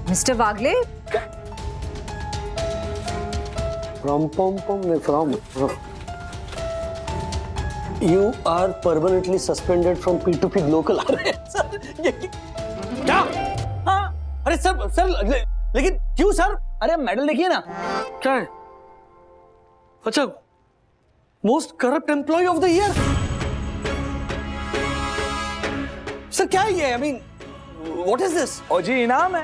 Mister Wagle, from you are permanently suspended from P2P local. अरे sir ये क्या? हाँ अरे सर लेकिन क्यों सर? अरे मेडल देखिए ना। क्या है? अच्छा, most corrupt employee of the year. Sir क्या है ये? I mean, what is this? और जी इनाम है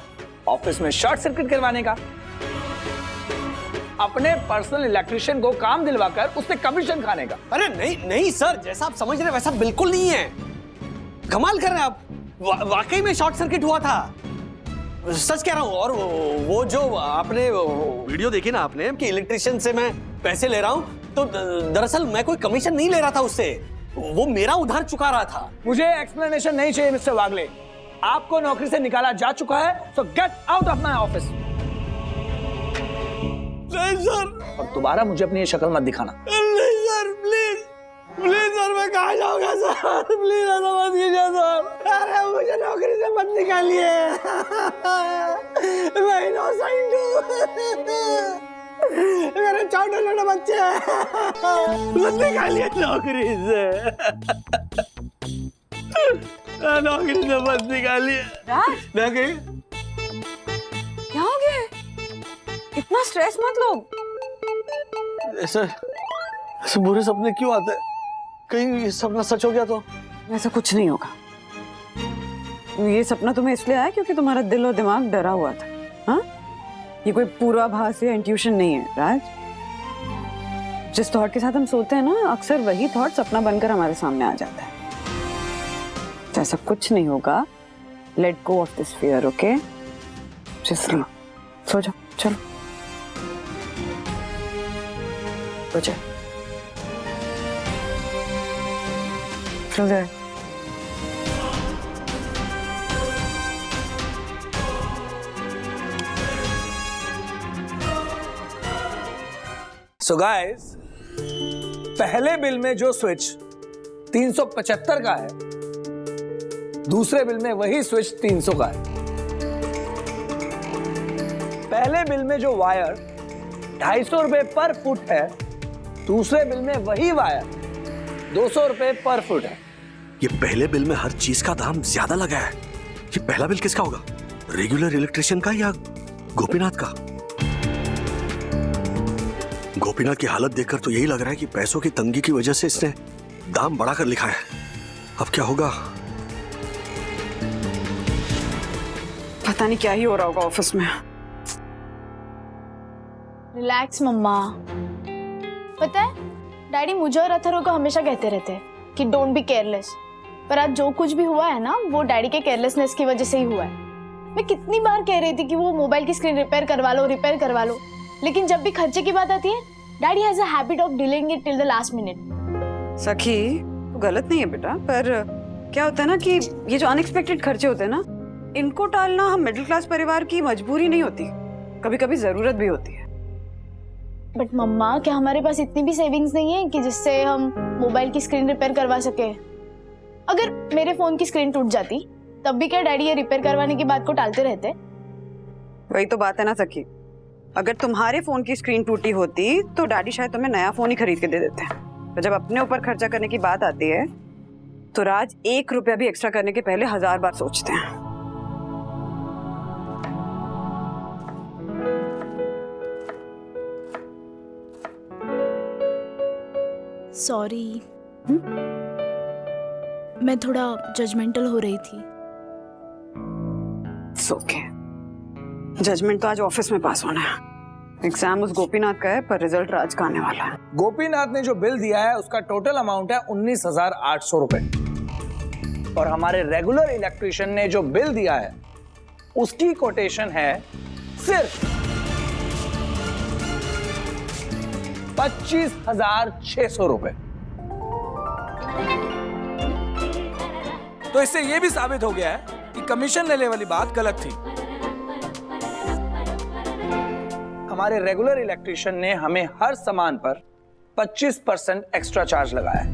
ऑफिस में शॉर्ट सर्किट करवाने का। अपने पर्सनल इलेक्ट्रिशियन को काम दिलवाकर उससे कमीशन खाने का। अरे नहीं सर, जैसा आप समझ रहे हैं वैसा बिल्कुल नहीं है। कमाल कर रहे हैं आप। वाकई में शॉर्ट सर्किट हुआ था, सच कह रहा हूँ। और वो जो आपने वीडियो देखी ना आपने कि इलेक्ट्रिशियन से मैं पैसे ले रहा हूँ, तो दरअसल मैं कोई कमीशन नहीं ले रहा था उससे, वो मेरा उधार चुका रहा था। मुझे एक्सप्लेनेशन नहीं चाहिए मिस्टर वागले। आपको नौकरी से निकाला जा चुका है, सो get out of my office. नहीं सर। और दोबारा मुझे अपनी ये शक्ल मत दिखाना। नहीं सर, प्लीज सर, मैं कहाँ जाऊंगा सर? प्लीज ऐसा मत कीजिए सर। अरे मुझे नौकरी से मत निकालिए, मैं इनोसेंट हूँ, मेरे छोटे बच्चे हैं, मत निकालिए नौकरी से, नौकरी से मत निकालिए। राज, क्या हो गया? इतना स्ट्रेस मत लो। ऐसे बुरे सपने क्यों आते हैं? कहीं ये सपना सच हो गया तो? ऐसा कुछ नहीं होगा। ये सपना तुम्हें इसलिए आया क्योंकि तुम्हारा दिल और दिमाग डरा हुआ था। हाँ, ये कोई पूर्वाभास या इंट्यूशन नहीं है राज। जिस थॉट के साथ हम सोते हैं ना, अक्सर वही थॉट सपना बनकर हमारे सामने आ जाता है। तो ऐसा कुछ नहीं होगा। Let go of this fear, okay? Just sleep, सो जाओ, चलो सो जाओ। सो जाओ। सो गाइस, पहले बिल में जो स्विच 375 का है, दूसरे बिल में वही स्विच 300 का है। पहले बिल में जो वायर 250 रुपए पर फुट है, दूसरे बिल में वही वायर 200 रुपए पर फुट है। ये पहले बिल में हर चीज का दाम ज्यादा लगा है। ये पहला बिल किसका होगा? रेगुलर इलेक्ट्रिशियन का या गोपीनाथ का? गोपीनाथ की हालत देखकर तो यही लग रहा है कि पैसों की तंगी की वजह से इसने दाम बढ़ाकर लिखा है। अब क्या होगा? पता नहीं क्या ही हो रहा होगा ऑफिस में। रिलैक्स मम्मा। पता है डैडी मुझे और अथर्व को हमेशा कहते रहते हैं कि डोंट बी केयरलेस, पर आज जो कुछ भी हुआ है ना, वो डैडी के केयरलेसनेस की वजह से ही हुआ है। मैं कितनी बार कह रही थी कि वो मोबाइल की स्क्रीन रिपेयर करवा लो, लेकिन जब भी खर्चे की बात आती है, daddy has a habit of delaying it till the last minute. सखी, तो गलत नहीं है बेटा, पर क्या होता है ना कि ये जो अनएक्सपेक्टेड खर्चे होते हैं ना, इनको टालना हम मिडिल क्लास परिवार की मजबूरी नहीं होती, कभी कभी जरूरत भी होती है। बट मम्मा, क्या हमारे पास इतनी भी सेविंग्स नहीं है कि जिससे हम मोबाइल की स्क्रीन रिपेयर करवा सके? अगर मेरे फोन की स्क्रीन टूट जाती तब भी क्या डैडी ये रिपेयर करवाने की बात को टालते रहते? वही तो बात है ना सखी, अगर तुम्हारे फोन की स्क्रीन टूटी होती तो डैडी शायद तुम्हें नया फोन ही खरीद के दे देते हैं। तो जब अपने ऊपर खर्चा करने की बात आती है तो राज 1 रुपया भी एक्स्ट्रा करने के पहले 1000 बार सोचते हैं। सॉरी, मैं थोड़ा जजमेंटल हो रही थी। ओके, जजमेंट तो आज ऑफिस में पास होना है। एग्जाम उस गोपीनाथ का है, पर रिजल्ट राज का आने वाला है। गोपीनाथ ने जो बिल दिया है उसका टोटल अमाउंट है 19,800 रुपए, और हमारे रेगुलर इलेक्ट्रिशियन ने जो बिल दिया है उसकी कोटेशन है सिर्फ 25,600 रुपए। तो इससे यह भी साबित हो गया है कि कमीशन लेने वाली बात गलत थी। हमारे रेगुलर इलेक्ट्रिशियन ने हमें हर सामान पर 25% एक्स्ट्रा चार्ज लगाया है।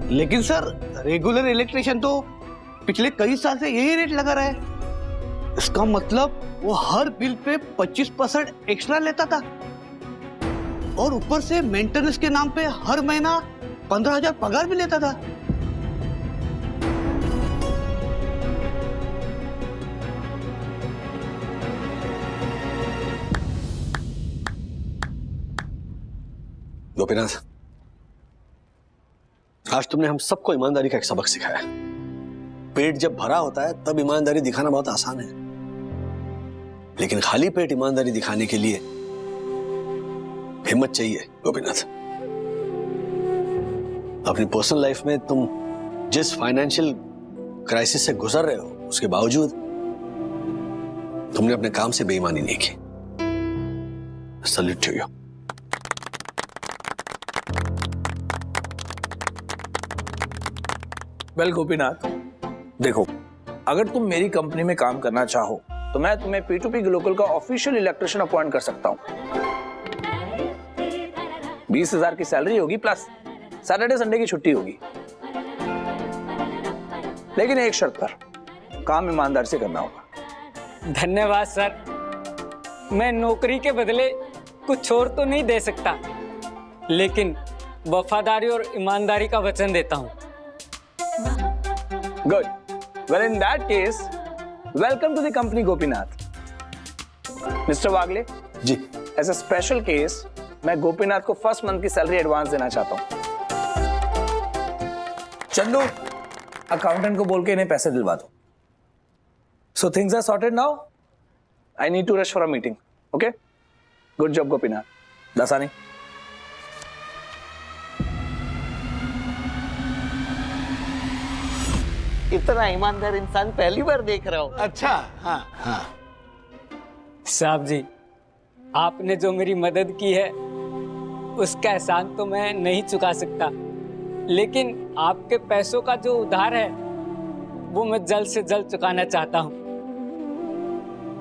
लेकिन सर रेगुलर इलेक्ट्रिशियन तो पिछले कई साल से यही रेट लगा रहा है। इसका मतलब वो हर बिल पे 25% एक्स्ट्रा लेता था और ऊपर से मेंटेनेंस के नाम पे हर महीना 15,000 पगार भी लेता था। गोपीनाथ, आज तुमने हम सबको ईमानदारी का एक सबक सिखाया। पेट जब भरा होता है तब ईमानदारी दिखाना बहुत आसान है, लेकिन खाली पेट ईमानदारी दिखाने के लिए हिम्मत चाहिए। गोपीनाथ, अपनी पर्सनल लाइफ में तुम जिस फाइनेंशियल क्राइसिस से गुजर रहे हो, उसके बावजूद तुमने अपने काम से बेईमानी नहीं की। Salute to you. Well Gopinath, देखो, अगर तुम मेरी कंपनी में काम करना चाहो तो मैं तुम्हें P2P ग्लोबल का ऑफिशियल इलेक्ट्रिशियन अपॉइंट कर सकता हूं। 20,000 की सैलरी होगी, प्लस सैटरडे संडे की छुट्टी होगी, लेकिन एक शर्त पर, काम ईमानदार से करना होगा। धन्यवाद सर, मैं नौकरी के बदले कुछ और तो नहीं दे सकता, लेकिन वफादारी और ईमानदारी का वचन देता हूं। Good. Well, in that case, welcome to the company, Gopinath. Mister Wagle ji, as a special case मैं गोपीनाथ को फर्स्ट मंथ की सैलरी एडवांस देना चाहता हूं। चंदू, अकाउंटेंट को बोल के इन्हें पैसे दिलवा दो। So things are sorted now. I need to rush for a meeting. Okay? Good job, Gopinath. Dasani. इतना ईमानदार इंसान पहली बार देख रहा हूं। अच्छा, हाँ हाँ। साहब जी, आपने जो मेरी मदद की है उसका एहसान तो मैं नहीं चुका सकता, लेकिन आपके पैसों का जो उधार है वो मैं जल्द से जल्द चुकाना चाहता हूँ।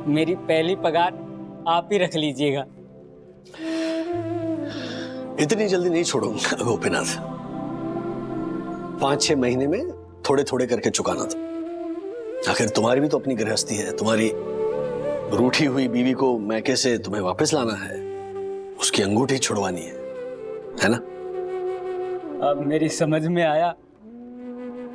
मेरी पहली पगार आप ही रख लीजिएगा। इतनी जल्दी नहीं छोड़ूंगा गोपीनाथ। 5-6 महीने में थोड़े थोड़े करके चुकाना था। आखिर तुम्हारी भी तो अपनी गृहस्थी है, तुम्हारी रूठी हुई बीवी को मैके से तुम्हें वापस लाना है, उसकी अंगूठी छुड़वानी है ना? अब मेरी समझ में आया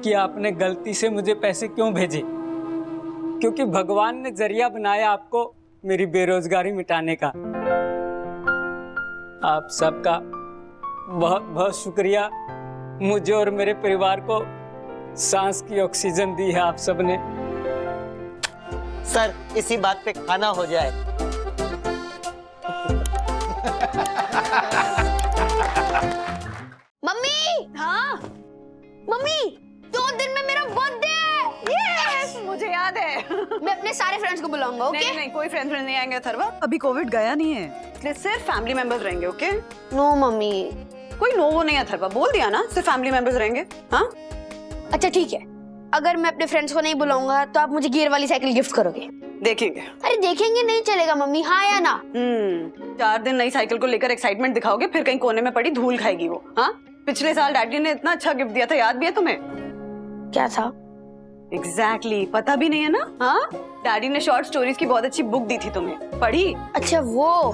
कि आपने गलती से मुझे पैसे क्यों भेजे, क्योंकि भगवान ने जरिया बनाया आपको मेरी बेरोजगारी मिटाने का। आप सबका बहुत बहुत शुक्रिया। मुझे और मेरे परिवार को सांस की ऑक्सीजन दी है आप सबने। सर, इसी बात पे खाना हो जाए। मम्मी, हाँ मम्मी, 2 दिन में मेरा बर्थडे है। यस, मुझे याद है। मैं अपने सारे फ्रेंड्स को बुलाऊंगा, ओके? नहीं नहीं, कोई फ्रेंड नहीं आएंगे अथर्वा। अभी कोविड गया नहीं है, इसलिए सिर्फ फैमिली मेंबर्स रहेंगे, ओके? No mummy. कोई नो वो नहीं अथर्वा, बोल दिया ना, सिर्फ फैमिली मेंबर्स रहेंगे। हाँ, अच्छा ठीक है, अगर मैं अपने फ्रेंड्स को नहीं बुलाऊंगा तो आप मुझे गियर वाली साइकिल गिफ्ट करोगे? देखेंगे। अरे देखेंगे नहीं चलेगा मम्मी, हाँ या ना? 4 दिन नई साइकिल को लेकर एक्साइटमेंट दिखाओगे, फिर कहीं कोने में पड़ी धूल खाएगी वो। हाँ, पिछले साल डैडी ने इतना अच्छा गिफ्ट दिया था, याद भी है तुम्हें? क्या था? एग्जैक्टली, पता भी नहीं है ना? हाँ, डैडी ने शॉर्ट स्टोरीज की बहुत अच्छी बुक दी थी तुम्हें, पढ़ी? अच्छा, वो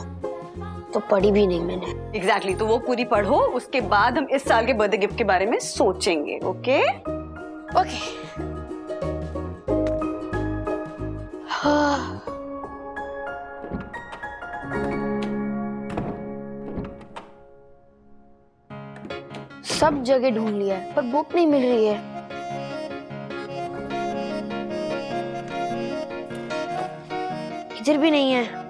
तो पढ़ी भी नहीं मैंने। एग्जैक्टली, तो वो पूरी पढ़ो, उसके बाद हम इस साल के बर्थडे गिफ्ट के बारे में सोचेंगे, ओके? ओके। हाँ। सब जगह ढूंढ लिया है पर बुक नहीं मिल रही है। इधर भी नहीं है।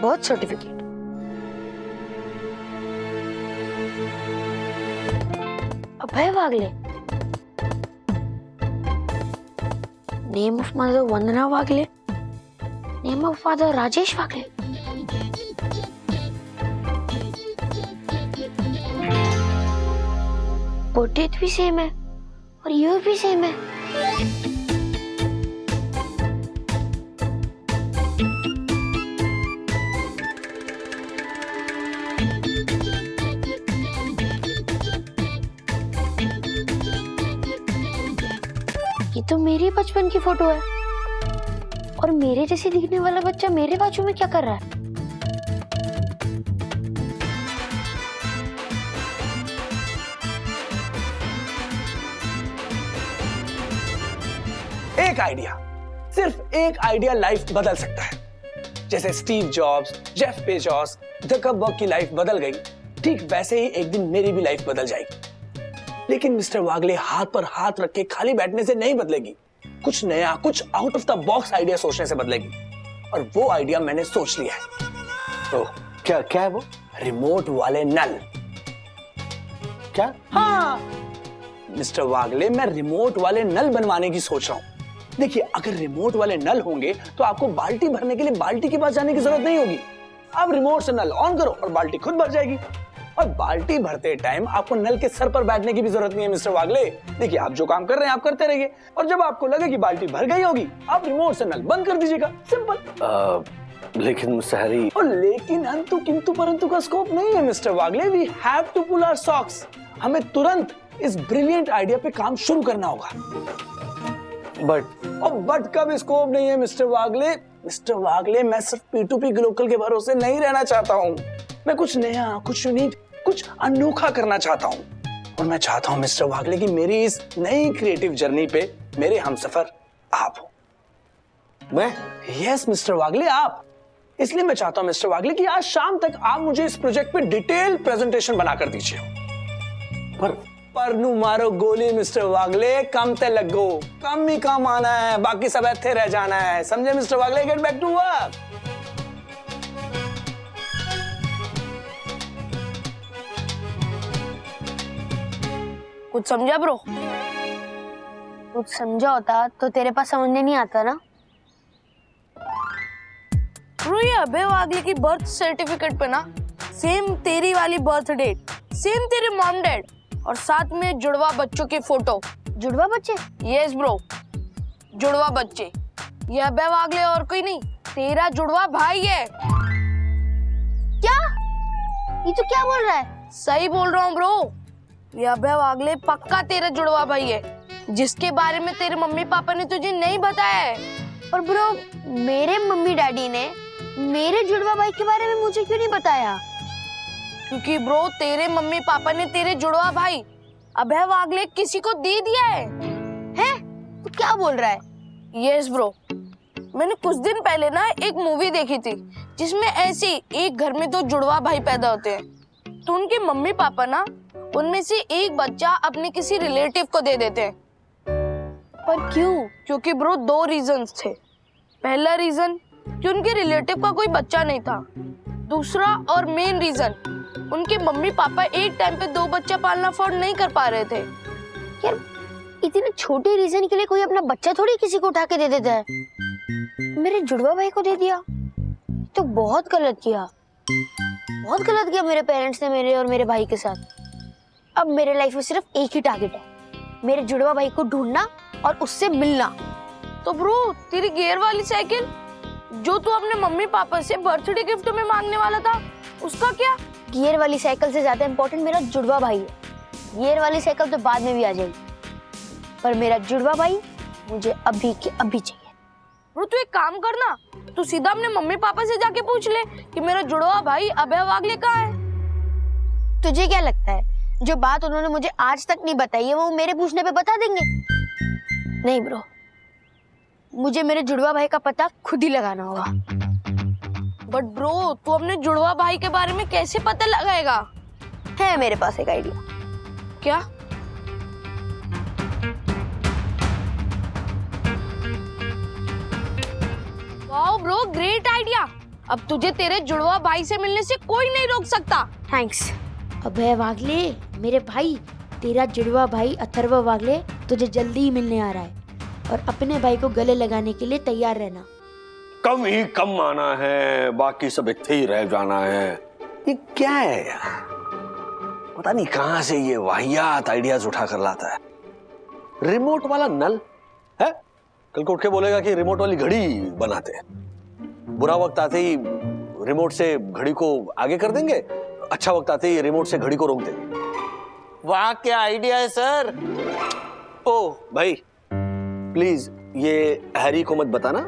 बहुत certificate. Abhay Wagle, name of mother Vandana Wagle, name of father Rajesh Wagle. Birth date भी सेम है, और ये भी सेम है। ये तो मेरी बचपन की फोटो है और मेरे जैसे दिखने वाला बच्चा मेरे बाजू में क्या कर रहा है? एक आइडिया, सिर्फ एक आइडिया लाइफ बदल सकता है। जैसे Steve jobs, Jeff Bezos, Zuckerberg की लाइफ बदल गई, ठीक वैसे ही एक दिन मेरी भी लाइफ बदल जाएगी। लेकिन मिस्टर वागले हाथ पर हाथ रख के खाली बैठने से नहीं बदलेगी। कुछ नया, कुछ out of the box idea सोचने से बदलेगी। और वो आइडिया मैंने सोच लिया है। तो क्या है वो? रिमोट वाले नल। क्या? हाँ मिस्टर वागले, मैं रिमोट वाले नल बनवाने की सोच रहा हूँ। देखिए, अगर रिमोट वाले नल होंगे तो आपको बाल्टी भरने के लिए बाल्टी के पास जाने की जरूरत नहीं होगी। आप रिमोट से नल ऑन करो और बाल्टी खुद भर जाएगी। और बाल्टी भरते टाइम आपको नल के सर पर बैठने की भी जरूरत नहीं है मिस्टर वागले। देखिए, आप जो काम कर रहे हैं आप करते रहिए, और जब आपको लगे कि बाल्टी भर गई होगी आप रिमोट से नल बंद कर दीजिएगा। सिंपल। लेकिन सहरी, और लेकिन अंतु किंतु परंतु का स्कोप नहीं है mister Wagle. We have to pull our socks. हमें तुरंत इस ब्रिलियंट आइडिया पे काम शुरू करना होगा। बट का भी स्कोप नहीं है मिस्टर वागले। मिस्टर वागले, मैं सिर्फ P2P ग्लोकल के भरोसे नहीं रहना चाहता हूँ। मैं कुछ नया, कुछ यूनिक, कुछ अनोखा करना चाहता हूँ। और मैं चाहता हूँ मिस्टर वागले कि मेरी इस नई क्रिएटिव जर्नी पे मेरे हमसफर आप हो। मैं? यस मिस्टर वागले, आप। इसलिए मैं चाहता हूँ मिस्टर वागले कि आज शाम तक आप मुझे इस प्रोजेक्ट पे डिटेल प्रेजेंटेशन बनाकर दीजिए। पर नु मारो गोली मिस्टर वागले, कम ते लगो, कम ही काम आना है, बाकी सब ऐसे रह जाना है। समझे mister Wagle? Get back to work. कुछ समझा ब्रो? कुछ समझा होता तो तेरे पास समझने नहीं आता ना। ब्रो, ये अभय वागले की बर्थ सर्टिफिकेट पे ना सेम तेरी वाली बर्थ डेट, सेम तेरे मॉम डैड और साथ में जुड़वा बच्चों की फोटो। जुड़वा बच्चे? यस ब्रो, जुड़वा बच्चे। ये अभय वागले और कोई नहीं, तेरा जुड़वा भाई है। क्या? ये तो क्या बोल रहा है? सही बोल रहा हूँ ब्रो। ये अभय वागले पक्का तेरा जुड़वा भाई है, जिसके बारे में तेरे मम्मी पापा ने तुझे नहीं बताया है। और ब्रो, मेरे मम्मी डैडी ने मेरे जुड़वा भाई के बारे में मुझे क्यों नहीं बताया? क्योंकि ब्रो, तेरे मम्मी पापा ने तेरे जुड़वा भाई अभय वागले किसी को दे दिया है। हैं? तू क्या बोल रहा है? यस ब्रो, मैंने कुछ दिन पहले ना एक मूवी देखी थी जिसमें ऐसे एक घर में दो जुड़वा भाई पैदा होते हैं। तो उनके मम्मी पापा ना उनमें से एक बच्चा अपने किसी रिलेटिव को दे देते हैं। पर क्यों? क्योंकि ब्रो, दो रीजंस थे। पहला रीजन कि उनके रिलेटिव का कोई बच्चा नहीं था। दूसरा और मेन रीजन, उनके मम्मी पापा एक टाइम पे दो बच्चा पालना अफोर्ड नहीं कर पा रहे थे। यार, इतने छोटे रीजन के लिए कोई अपना बच्चा थोड़ी किसी को उठा के दे देता है। मेरे जुड़वा भाई को दे दिया तो बहुत गलत किया, बहुत गलत किया मेरे पेरेंट्स ने मेरे और मेरे भाई के साथ। अब मेरे लाइफ में सिर्फ एक ही टारगेट है, मेरे जुड़वा भाई को ढूंढना और उससे मिलना। तो ब्रो, तेरी गियर वाली साइकिल जो तू अपने मम्मी पापा से बर्थडे गिफ्ट में मांगने वाला था, उसका क्या? गियर वाली साइकिल से ज्यादा इम्पोर्टेंट मेरा जुड़वा भाई है। गियर वाली साइकिल तो बाद में भी आ जाएगी, पर मेरा जुड़वा भाई मुझे अभी के अभी चाहिए। ब्रो, तू एक काम करना, तू सीधा अपने मम्मी पापा से जाके पूछ ले कि मेरा जुड़वा भाई अभय वागले कहाँ है। तुझे क्या लगता है जो बात उन्होंने मुझे आज तक नहीं बताई है वो मेरे पूछने पे बता देंगे? नहीं ब्रो, मुझे मेरे जुड़वा भाई का पता खुद ही लगाना होगा। बट ब्रो, तू अपने जुड़वा भाई के बारे में कैसे पता लगाएगा? है मेरे पास एक आइडिया। क्या? Wow bro, great idea. अब तुझे तेरे जुड़वा भाई से मिलने से कोई नहीं रोक सकता। थैंक्स। अभय वागले, मेरे भाई, तेरा जुड़वा भाई अथर्व वागले तुझे जल्दी ही मिलने आ रहा है और अपने भाई को गले लगाने के लिए तैयार रहना। कम ही कम आना है, बाकी सब इतने ही रह जाना है। ये क्या है यार? पता नहीं कहां से ये वाहियात आइडियाज उठा कर लाता है। रिमोट वाला नल है? कल को उठ के बोलेगा कि रिमोट वाली घड़ी बनाते हैं। बुरा वक्त आते ही रिमोट से घड़ी को आगे कर देंगे, अच्छा वक्त आते ही रिमोट से घड़ी को रोक देंगे। वाह क्या आइडिया है सर। ओ भाई प्लीज ये हैरी को मत बताना,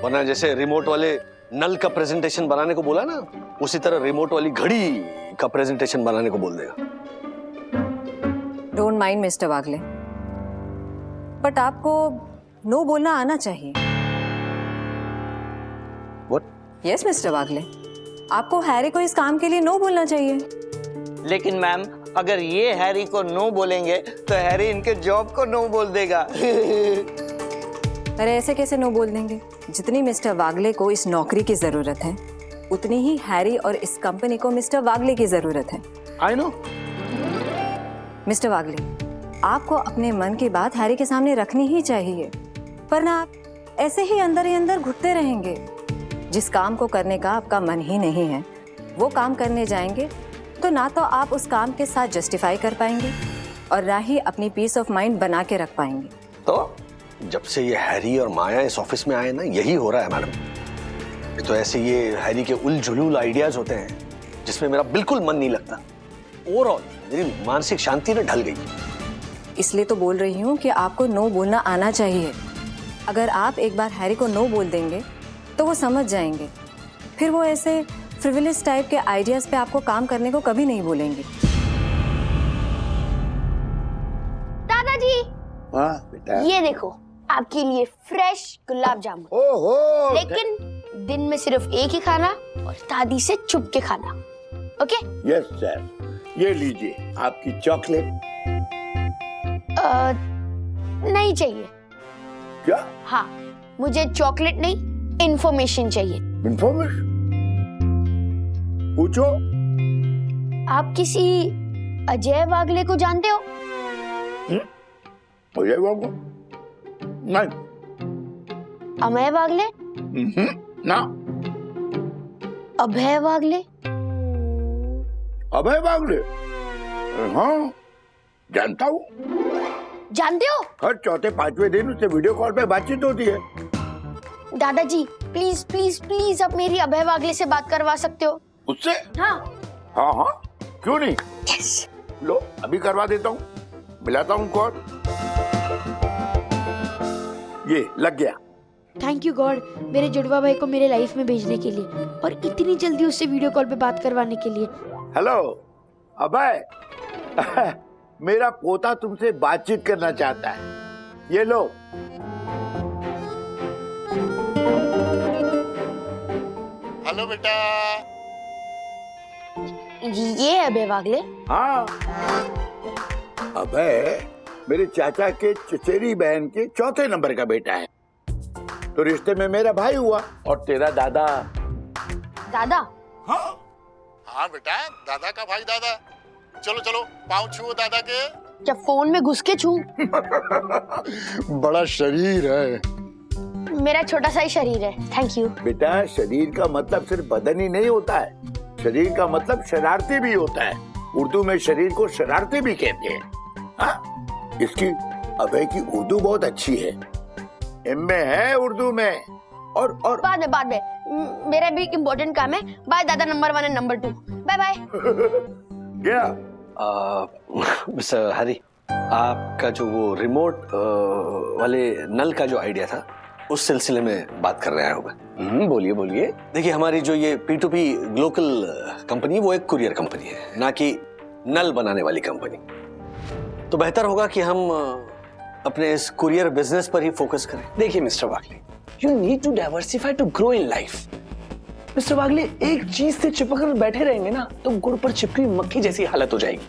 वरना जैसे रिमोट वाले नल का प्रेजेंटेशन बनाने को बोला ना, उसी तरह रिमोट वाली घड़ी का प्रेजेंटेशन बनाने को बोल देगा। Don't mind mister Wagle, but आपको नो बोलना आना चाहिए। What? यस मिस्टर वागले, आपको हैरी को इस काम के लिए नो बोलना चाहिए। लेकिन मैम अगर ये हैरी को नो बोलेंगे तो हैरी इनके जॉब को नो बोल देगा। अरे ऐसे कैसे नो बोल देंगे? जितनी मिस्टर वागले को इस नौकरी की जरूरत है, उतनी ही हैरी और इस कंपनी को मिस्टर वागले की जरूरत है। I know. मिस्टर वागले, आपको अपने मन की बात हैरी के सामने रखनी ही चाहिए, वरना आप ऐसे ही अंदर घुटते रहेंगे। जिस काम को करने का आपका मन ही नहीं है, वो काम करने जाएंगे तो ना तो आप उस काम के साथ जस्टिफाई कर पाएंगे और ना ही अपनी पीस ऑफ माइंड बना के रख पाएंगे। तो जब से ये हैरी और माया इस ऑफिस में आए ना, यही हो रहा है मैडम। तो ऐसे ये हैरी के उलझुलूल आइडियाज होते हैं जिसमें मेरा बिल्कुल मन नहीं लगता। ओवरऑल मेरी मानसिक शांति ना ढल गई। इसलिए तो बोल रही हूँ कि आपको नो बोलना आना चाहिए। अगर आप एक बार हैरी को नो बोल देंगे तो वो समझ जाएंगे, फिर वो ऐसे फ्रिविलियस टाइप के आइडियाज पे आपको काम करने को कभी नहीं बोलेंगे। दादाजी हाँ बेटा, ये देखो आपके लिए फ्रेश गुलाब जामुन। ओहो, लेकिन दिन में सिर्फ एक ही खाना और दादी से छुप के खाना। ओके? यस सर, ये लीजिए आपकी चॉकलेट। नहीं चाहिए। क्या? हाँ, मुझे चॉकलेट नहीं, इंफॉर्मेशन चाहिए। इंफॉर्मेशन? पूछो। आप किसी अजय वागले को जानते हो? अजय वागले? नहीं। अमय वागले? ना। अभय वागले? अभय वागले? हाँ, जानता हूँ। जानते हो? हर चौथे पांचवें दिन उससे वीडियो कॉल पे बातचीत होती है। दादाजी प्लीज प्लीज प्लीज आप मेरी अभय वागले से बात करवा सकते हो? उससे? हाँ। हाँ हाँ, क्यों नहीं? Yes. लो अभी करवा देता हूँ, मिलाता हूँ कॉल। ये लग गया। थैंक यू गॉड, मेरे जुड़वा भाई को मेरे लाइफ में भेजने के लिए और इतनी जल्दी उससे वीडियो कॉल पे बात करवाने के लिए। हेलो अभय, मेरा पोता तुमसे बातचीत करना चाहता है, ये लो। हेलो बेटा। ये है अभय वागले? हाँ, अभय मेरे चाचा के चचेरी बहन के चौथे नंबर का बेटा है, तो रिश्ते में मेरा भाई हुआ और तेरा दादा। दादा? हाँ हाँ बेटा, दादा का भाई दादा। चलो चलो पाँव छुओ दादा के। क्या फोन में घुस के छू? बड़ा शरीर है। मेरा छोटा सा ही शरीर है, थैंक यू। बेटा शरीर का मतलब सिर्फ बदन ही नहीं होता है, शरीर का मतलब शरारती भी होता है। उर्दू में शरीर को शरारती भी कहते हैं। हाँ, इसकी अभय की उर्दू बहुत अच्छी है, एमए है उर्दू में। और बाद में मेरा भी इम्पोर्टेंट काम है। बाय दादा नंबर 1 और नंबर 2। Bye bye. क्या? मिस्टर हरी, आपका जो वो रिमोट वाले नल का जो आइडिया था, उस सिलसिले में बात कर रहे होगा। बोलिए बोलिए। देखिए हमारी जो ये P2P ग्लोबल कंपनी, वो एक कुरियर कंपनी है, ना कि नल बनाने वाली कंपनी। तो बेहतर होगा कि हम अपने इस कुरियर बिजनेस पर ही फोकस करें। देखिए mister Wagle, you need to diversify to grow in life. Mister Wagle, एक चीज से चिपक कर बैठे रहेंगे ना तो गुड़ पर चिपकी मक्खी जैसी हालत हो जाएगी,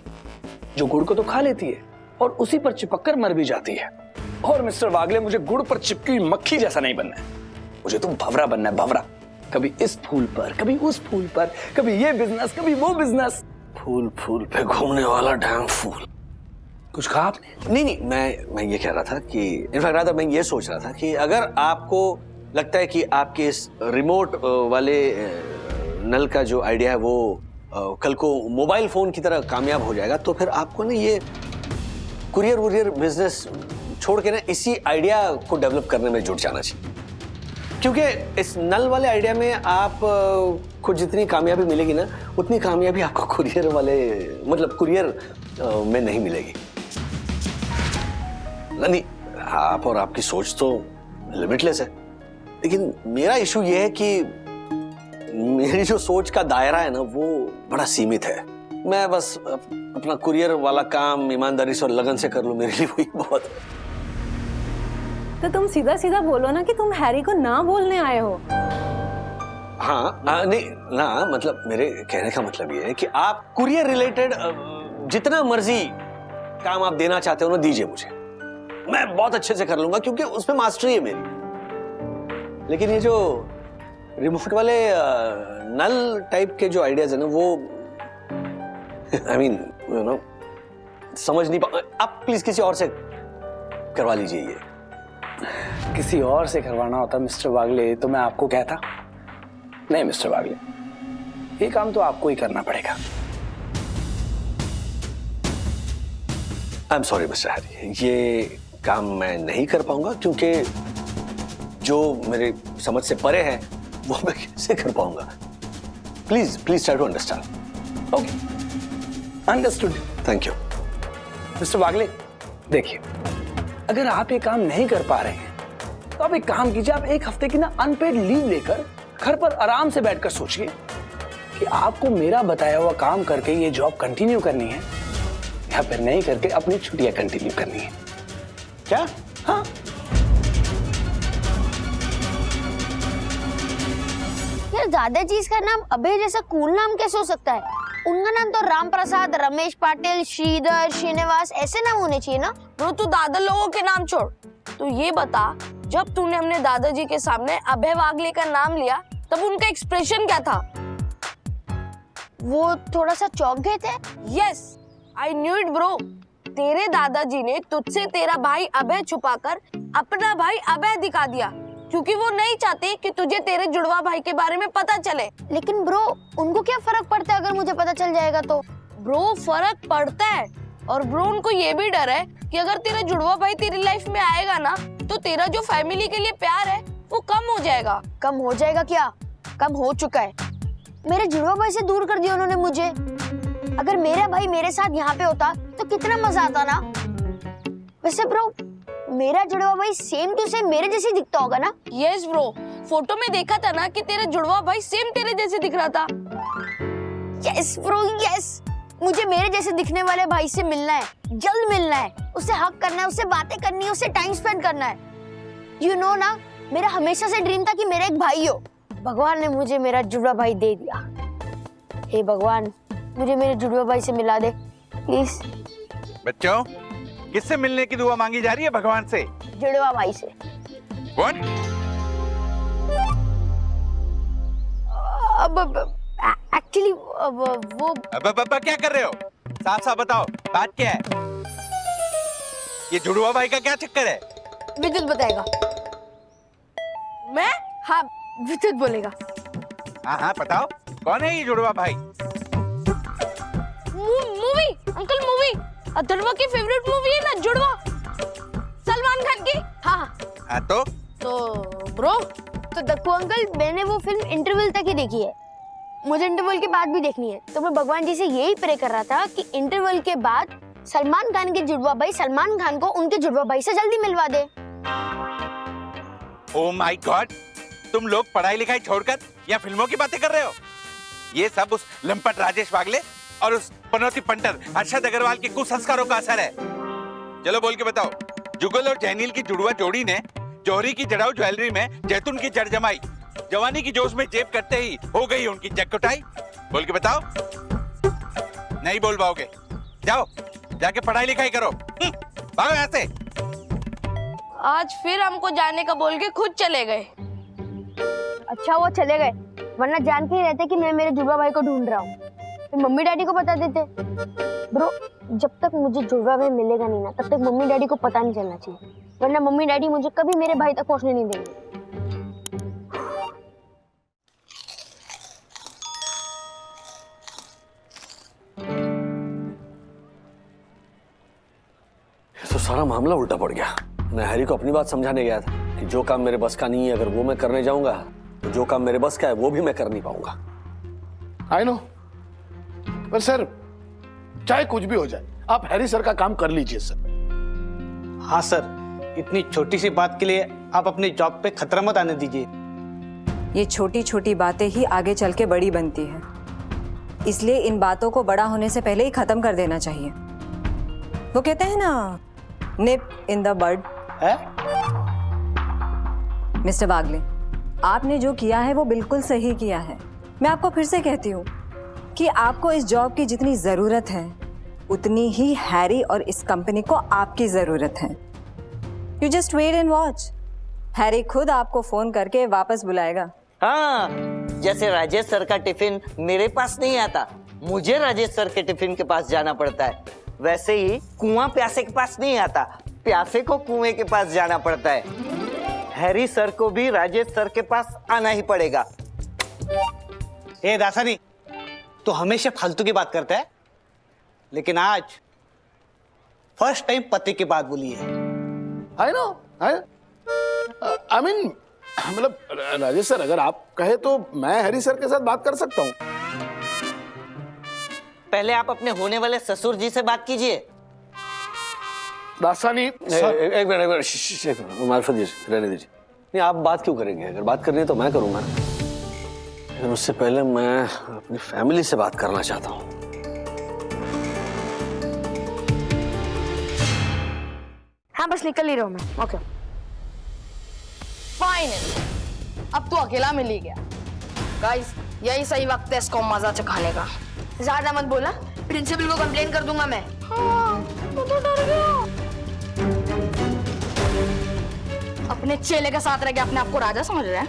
जो गुड़ को तो खा लेती है और उसी पर चिपक कर मर भी जाती है। और मिस्टर वागले, मुझे गुड़ पर चिपकी मक्खी जैसा नहीं बनना है, मुझे तो भंवरा बनना है, भंवरा। कभी इस फूल पर, कभी उस फूल पर, कभी ये बिजनेस, कभी वो बिजनेस। फूल फूल पे घूमने वाला डैम फूल। कुछ कहा आपने? नहीं, मैं ये कह रहा था कि इनफैक्ट रादर मैं ये सोच रहा था कि अगर आपको लगता है कि आपके इस रिमोट वाले नल का जो आइडिया है वो कल को मोबाइल फोन की तरह कामयाब हो जाएगा, तो फिर आपको ना ये कुरियर वुरियर बिजनेस छोड़ के ना इसी आइडिया को डेवलप करने में जुट जाना चाहिए, क्योंकि इस नल वाले आइडिया में आप को जितनी कामयाबी मिलेगी ना, उतनी कामयाबी आपको कुरियर वाले मतलब कुरियर में नहीं मिलेगी। नहीं, आप और आपकी सोच तो लिमिटलेस है, लेकिन मेरा इशू ये है कि मेरी जो सोच का दायरा है ना वो बड़ा सीमित है। मैं बस अपना कुरियर वाला काम ईमानदारी से और लगन से कर लूं, मेरे लिए वही बहुत है। तो तुम सीधा सीधा बोलो ना कि तुम हैरी को ना बोलने आए हो। हाँ, नहीं ना, मतलब मेरे कहने का मतलब ये है कि आप कुरियर रिलेटेड जितना मर्जी काम आप देना चाहते हो ना, दीजिए मुझे, मैं बहुत अच्छे से कर लूंगा क्योंकि उसमें मास्टरी है मेरी। लेकिन ये जो रिमोट वाले नल टाइप के जो आइडियाज है ना, वो आई मीन यू नो समझ नहीं पा। आप प्लीज किसी और से करवा लीजिए। ये किसी और से करवाना होता मिस्टर वागले तो मैं आपको कहता। नहीं मिस्टर वागले, ये काम तो आपको ही करना पड़ेगा। I am sorry mister Harry, ये काम मैं नहीं कर पाऊंगा क्योंकि जो मेरे समझ से परे है वो मैं कैसे कर पाऊंगा। Please please try to understand. Okay, understood. Thank you mister Wagle. देखिए, अगर आप ये काम नहीं कर पा रहे हैं तो आप एक काम कीजिए, आप एक हफ्ते की ना अनपेड लीव लेकर घर पर आराम से बैठकर सोचिए कि आपको मेरा बताया हुआ काम करके ये जॉब कंटिन्यू करनी है या फिर नहीं करके अपनी छुट्टियां कंटिन्यू करनी है। क्या? हाँ, यार दादाजी इसका नाम अभय जैसा कूल नाम कैसे हो सकता है? उनका नाम तो राम प्रसाद, रमेश पाटिल, श्रीधर, श्रीनिवास ऐसे नाम होने चाहिए ना। ब्रो तू दादा लोगों के नाम छोड़, तू ये बता, जब तूने हमने दादाजी के सामने अभय वागले का नाम लिया तब उनका एक्सप्रेशन क्या था? वो थोड़ा सा चौंक गए थे। Yes, I knew it bro. तेरे दादाजी ने तुझसे तेरा भाई अभय छुपाकर अपना भाई अभय दिखा दिया क्योंकि वो नहीं चाहते कि तुझे तेरे जुड़वा भाई के बारे में पता चले। लेकिन ब्रो, उनको क्या फर्क पड़ता है अगर मुझे पता चल जाएगा तो? ब्रो फर्क पड़ता है, और ब्रो उनको ये भी डर है कि अगर तेरा जुड़वा भाई तेरी लाइफ में आएगा ना तो तेरा जो फैमिली के लिए प्यार है वो कम हो जाएगा। कम हो जाएगा क्या? कम हो चुका है। मेरे जुड़वा भाई से दूर कर दिया उन्होंने मुझे। अगर मेरा भाई मेरे साथ यहाँ पे होता तो कितना मजा आता ना। वैसे ब्रो, मेरा जुड़वा भाई सेम टू सेम मेरे जैसे दिखता होगा ना? यस ब्रो, फोटो में देखा था ना कि तेरा जुड़वा भाई सेम तेरे जैसे दिख रहा था। यस ब्रो यस, मुझे मेरे जैसे दिखने वाले भाई से मिलना है, जल्द मिलना है, उससे हक करना है, उससे बातें करनी है, उससे टाइम स्पेंड करना है। यू नो ना, मेरा हमेशा से ड्रीम था कि मेरा एक भाई हो। भगवान ने मुझे मेरा जुड़वा भाई दे दिया। हे भगवान, मुझे मेरे जुड़वा भाई से मिला दे प्लीज। बच्चों, किससे मिलने की दुआ मांगी जा रही है भगवान से? जुड़वा भाई से। What? अब एक्चुअली वो अब क्या कर रहे हो? साफ साफ बताओ, बात क्या है? ये जुड़वा भाई का क्या चक्कर है? विद्युत बताएगा। मैं? हाँ, विद्युत बोलेगा। हाँ बताओ, कौन है ये जुड़वा भाई? मूवी अंकल, मूवी अथर्वा की फेवरेट मूवी है ना जुड़वा, सलमान खान की। हाँ तो ब्रो, तो दक्कू अंकल, मैंने वो फिल्म इंटरवल तक ही देखी है, मुझे इंटरवल के बाद भी देखनी है। तो मैं भगवान जी से यही प्रे कर रहा था कि इंटरवल के बाद सलमान खान के जुड़वा भाई सलमान खान को उनके जुड़वा भाई से जल्दी मिलवा दे। ओह माय गॉड, तुम लोग पढ़ाई लिखाई छोड़कर या फिल्मों की बातें कर रहे हो? ये सब उस लंपट राजेश वागले और उस पनौती पंटर अरशद अग्रवाल के कुसंस्कारों का असर है। चलो बोल के बताओ, जुगल और जैनील की जुड़वा जोड़ी ने जौहरी की जड़ाऊ ज्वेलरी में जैतून की जड़ जमाई, जवानी की जोश में जेब करते ही हो गई उनकी जगकुटाई। बोल के बताओ। नहीं बोल पाओगे? जाओ जाके पढ़ाई लिखाई करो, भागो यहाँ से। आज फिर हमको जाने का बोल के खुद चले गए। अच्छा वो चले गए, वरना जान के ही रहते कि मैं मेरे जुड़वा भाई को ढूंढ रहा हूँ, फिर मम्मी डैडी को बता देते। ब्रो, जब तक मुझे जुड़वा भाई मिलेगा नहीं ना, तब तक मम्मी डैडी को पता नहीं चलना चाहिए, वरना मम्मी डैडी मुझे कभी मेरे भाई तक पहुंचने नहीं देंगे। तो सारा मामला उल्टा पड़ गया। मैं हैरी को अपनी बात समझाने गया था कि जो काम मेरे बस का नहीं है, अगर वो मैं करने जाऊंगा तो जो काम मेरे बस का है वो भी मैं कर नहीं पाऊंगा। आई नो, पर सर चाहे कुछ भी हो जाए आप हैरी सर का काम कर लीजिए सर। हाँ सर, इतनी छोटी सी बात के लिए आप अपनी जॉब पे खतरा मत आने दीजिए। ये छोटी छोटी बातें ही आगे चल के बड़ी बनती है, इसलिए इन बातों को बड़ा होने से पहले ही खत्म कर देना चाहिए। वो कहते हैं ना, निप इन द बड। मिस्टर वागले, आपने जो किया है वो बिल्कुल सही किया है। मैं आपको फिर से कहती हूँ कि आपको इस जॉब की जितनी जरूरत है उतनी ही हैरी और इस कंपनी को आपकी जरूरत है। You just wait and watch, Harry खुद आपको फोन करके वापस बुलाएगा। हाँ, जैसे राजेश सर का टिफिन मेरे पास नहीं आता, मुझे राजेश सर के टिफिन के पास जाना पड़ता है, वैसे ही कुआं प्यासे के पास नहीं आता, प्यासे को कुएं के पास जाना पड़ता है। हैरी सर को भी राजेश सर के पास आना ही पड़ेगा। ए दासानी, तो हमेशा फालतू की बात करता है, लेकिन आज फर्स्ट टाइम पति की बात बोली है। आई नो, आई मीन मतलब राजेश सर अगर आप कहे तो मैं हैरी सर के साथ बात कर सकता हूँ। पहले आप अपने होने वाले ससुर जी से बात कीजिए। दासानी एक मिनट मार्फत जी, रहने दीजिए। नहीं, आप बात क्यों करेंगे? अगर बात करनी है तो मैं करूंगा, लेकिन उससे पहले मैं अपनी फैमिली से बात करना चाहता हूँ। हाँ, बस निकल ही रहा हूँ मैं। ओके, फाइनली अब तो अकेला मिल ही गया। गाइस, यही सही वक्त है इसको मजा चखाने का। ज्यादा मत बोला, प्रिंसिपल को कंप्लेन कर दूंगा मैं। हाँ, मैं तो डर गया। अपने चेले के साथ रह के अपने आप को राजा समझ रहे हैं।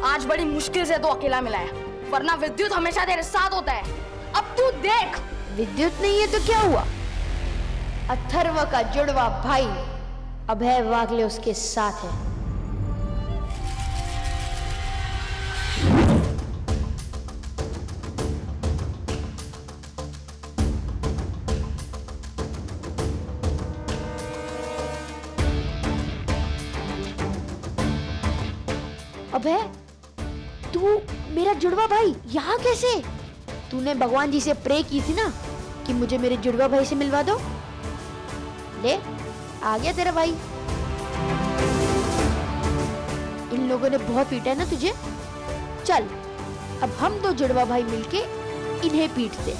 आज बड़ी मुश्किल से तो अकेला मिला है, वरना विद्युत हमेशा तेरे साथ होता है। अब तू देख। विद्युत नहीं है तो क्या हुआ? अथर्व का जुड़वा भाई अभय वागले उसके साथ है। अभय, तू मेरा जुड़वा भाई यहाँ कैसे? तूने भगवान जी से प्रे की थी ना कि मुझे मेरे जुड़वा भाई से मिलवा दो। ले, आ गया तेरा भाई। इन लोगों ने बहुत पीटा है ना तुझे। चल, अब हम दो जुड़वा भाई मिलके इन्हें पीटते।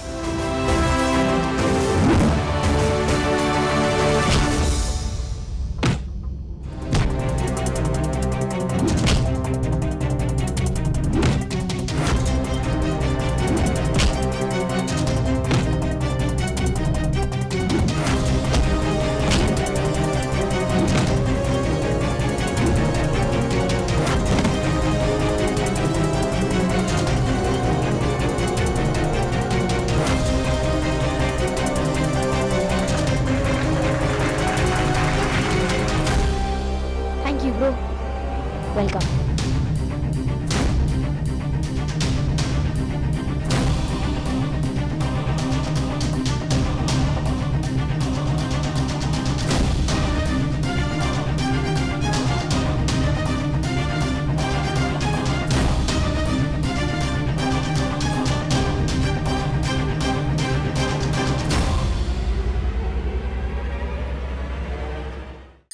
वेलकम।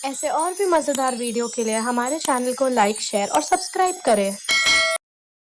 ऐसे और भी मजेदार वीडियो के लिए हमारे चैनल को लाइक, शेयर और सब्सक्राइब करें।